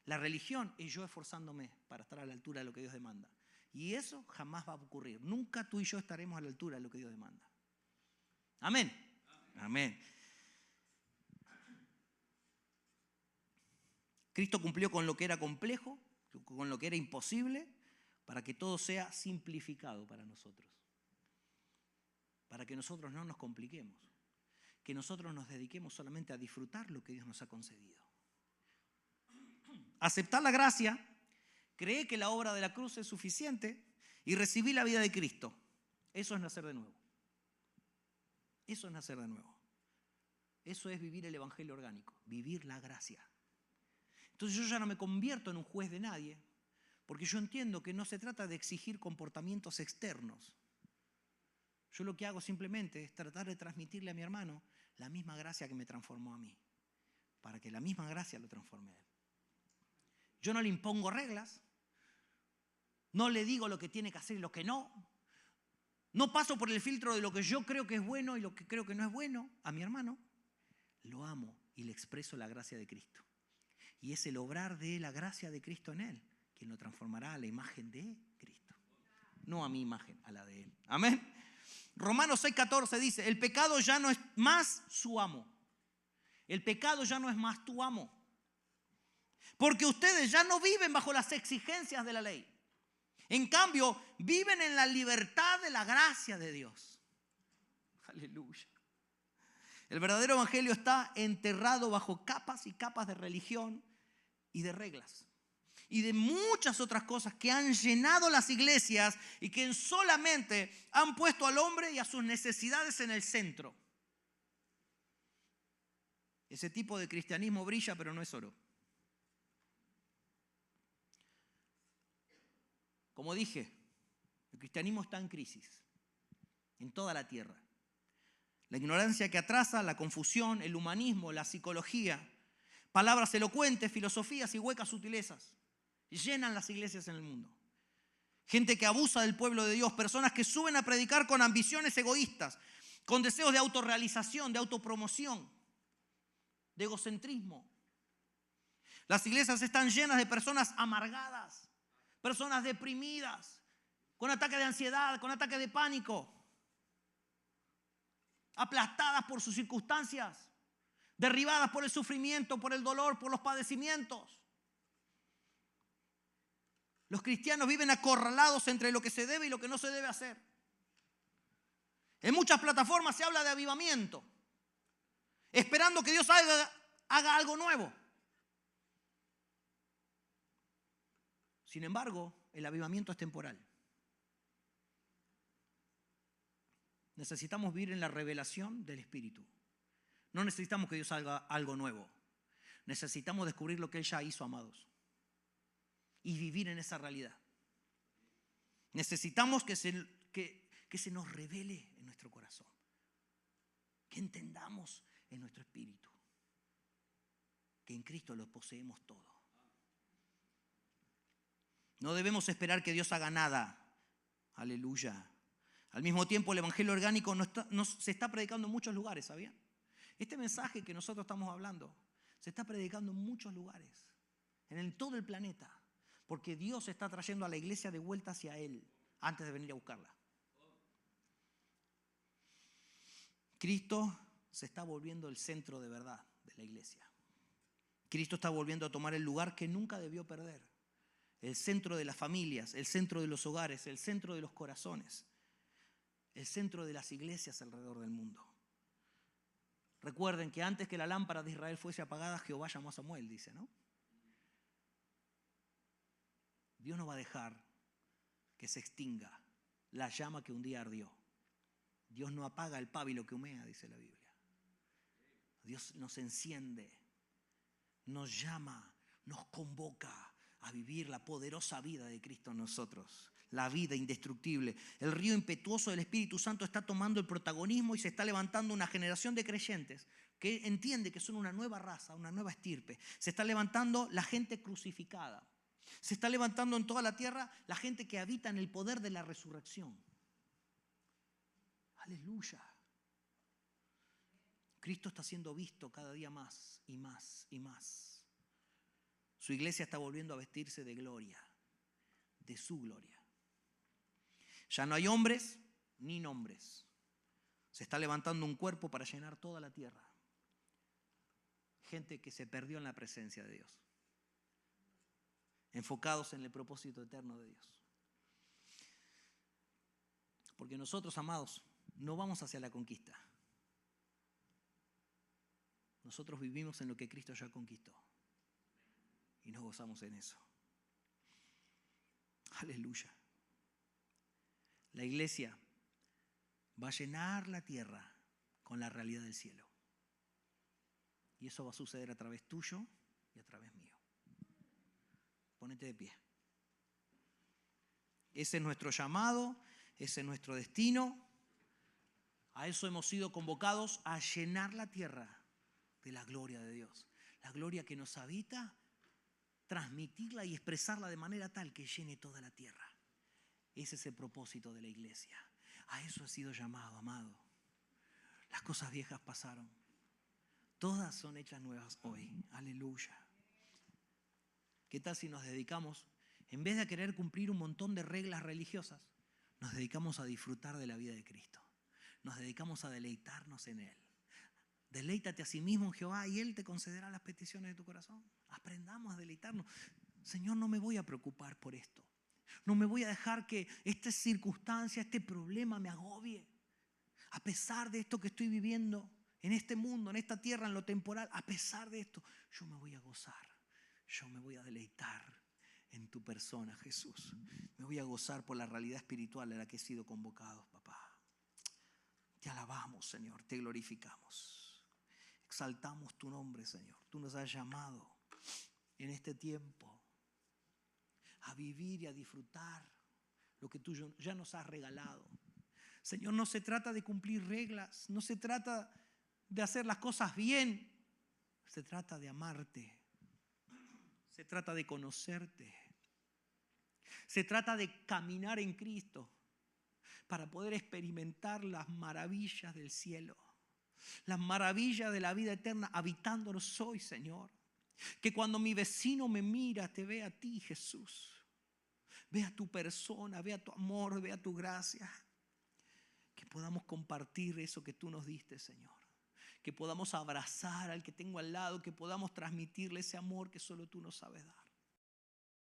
La religión es yo esforzándome para estar a la altura de lo que Dios demanda. Y eso jamás va a ocurrir. Nunca tú y yo estaremos a la altura de lo que Dios demanda. Amén. Amén. Cristo cumplió con lo que era complejo, con lo que era imposible, para que todo sea simplificado para nosotros. Para que nosotros no nos compliquemos. Que nosotros nos dediquemos solamente a disfrutar lo que Dios nos ha concedido. Aceptar la gracia, creer que la obra de la cruz es suficiente y recibir la vida de Cristo. Eso es nacer de nuevo. Eso es nacer de nuevo. Eso es vivir el evangelio orgánico, vivir la gracia. Entonces yo ya no me convierto en un juez de nadie, porque yo entiendo que no se trata de exigir comportamientos externos. Yo lo que hago simplemente es tratar de transmitirle a mi hermano la misma gracia que me transformó a mí, para que la misma gracia lo transforme a él. Yo no le impongo reglas, no le digo lo que tiene que hacer y lo que no. No paso por el filtro de lo que yo creo que es bueno y lo que creo que no es bueno a mi hermano. Lo amo y le expreso la gracia de Cristo. Y es el obrar de la gracia de Cristo en él quien lo transformará a la imagen de Cristo. No a mi imagen, a la de él. Amén. Romanos 6:14 dice, el pecado ya no es más su amo. El pecado ya no es más tu amo. Porque ustedes ya no viven bajo las exigencias de la ley. En cambio, viven en la libertad de la gracia de Dios. Aleluya. El verdadero evangelio está enterrado bajo capas y capas de religión y de reglas. Y de muchas otras cosas que han llenado las iglesias y que solamente han puesto al hombre y a sus necesidades en el centro. Ese tipo de cristianismo brilla, pero no es oro. Como dije, el cristianismo está en crisis en toda la tierra. La ignorancia que atrasa, la confusión, el humanismo, la psicología, palabras elocuentes, filosofías y huecas sutilezas llenan las iglesias en el mundo. Gente que abusa del pueblo de Dios, personas que suben a predicar con ambiciones egoístas, con deseos de autorrealización, de autopromoción, de egocentrismo. Las iglesias están llenas de personas amargadas, personas deprimidas, con ataques de ansiedad, con ataques de pánico, aplastadas por sus circunstancias, derribadas por el sufrimiento, por el dolor, por los padecimientos. Los cristianos viven acorralados entre lo que se debe y lo que no se debe hacer. En muchas plataformas se habla de avivamiento, esperando que Dios haga algo nuevo. Sin embargo, el avivamiento es temporal. Necesitamos vivir en la revelación del Espíritu. No necesitamos que Dios haga algo nuevo. Necesitamos descubrir lo que Él ya hizo, amados. Y vivir en esa realidad. Necesitamos que se nos revele en nuestro corazón. Que entendamos en nuestro espíritu. Que en Cristo lo poseemos todo. No debemos esperar que Dios haga nada. Aleluya. Al mismo tiempo, el evangelio orgánico se está predicando en muchos lugares, ¿sabían? Este mensaje que nosotros estamos hablando se está predicando en muchos lugares, en todo el planeta, porque Dios está trayendo a la iglesia de vuelta hacia Él antes de venir a buscarla. Cristo se está volviendo el centro de verdad de la iglesia. Cristo está volviendo a tomar el lugar que nunca debió perder. El centro de las familias, el centro de los hogares, el centro de los corazones, el centro de las iglesias alrededor del mundo. Recuerden que antes que la lámpara de Israel fuese apagada, Jehová llamó a Samuel, dice, ¿no? Dios no va a dejar que se extinga la llama que un día ardió. Dios no apaga el pábilo que humea, dice la Biblia. Dios nos enciende, nos llama, nos convoca a vivir la poderosa vida de Cristo en nosotros. La vida indestructible. El río impetuoso del Espíritu Santo está tomando el protagonismo y se está levantando una generación de creyentes que entiende que son una nueva raza, una nueva estirpe. Se está levantando la gente crucificada. Se está levantando en toda la tierra la gente que habita en el poder de la resurrección. Aleluya. Cristo está siendo visto cada día más y más y más. Su iglesia está volviendo a vestirse de gloria, de su gloria. Ya no hay hombres ni nombres. Se está levantando un cuerpo para llenar toda la tierra. Gente que se perdió en la presencia de Dios. Enfocados en el propósito eterno de Dios. Porque nosotros, amados, no vamos hacia la conquista. Nosotros vivimos en lo que Cristo ya conquistó. Y nos gozamos en eso. Aleluya. La iglesia va a llenar la tierra con la realidad del cielo. Y eso va a suceder a través tuyo y a través mío. Ponete de pie. Ese es nuestro llamado, ese es nuestro destino. A eso hemos sido convocados, a llenar la tierra de la gloria de Dios. La gloria que nos habita, transmitirla y expresarla de manera tal que llene toda la tierra. Ese es el propósito de la iglesia. A eso he sido llamado, amado. Las cosas viejas pasaron. Todas son hechas nuevas hoy. Aleluya. ¿Qué tal si nos dedicamos, en vez de querer cumplir un montón de reglas religiosas, nos dedicamos a disfrutar de la vida de Cristo? Nos dedicamos a deleitarnos en Él. Deleítate a sí mismo en Jehová y Él te concederá las peticiones de tu corazón. Aprendamos a deleitarnos. Señor, no me voy a preocupar por esto. No me voy a dejar que esta circunstancia, este problema me agobie. A pesar de esto que estoy viviendo en este mundo, en esta tierra, en lo temporal, a pesar de esto, yo me voy a gozar. Yo me voy a deleitar en tu persona, Jesús. Me voy a gozar por la realidad espiritual a la que he sido convocado, papá. Te alabamos, Señor, te glorificamos. Exaltamos tu nombre, Señor. Tú nos has llamado en este tiempo a vivir y a disfrutar lo que tú ya nos has regalado. Señor, no se trata de cumplir reglas, no se trata de hacer las cosas bien, se trata de amarte, se trata de conocerte, se trata de caminar en Cristo para poder experimentar las maravillas del cielo, las maravillas de la vida eterna habitándonos hoy, Señor. Que cuando mi vecino me mira, te vea a ti, Jesús. Vea tu persona, vea tu amor, vea tu gracia. Que podamos compartir eso que tú nos diste, Señor. Que podamos abrazar al que tengo al lado, que podamos transmitirle ese amor que solo tú nos sabes dar.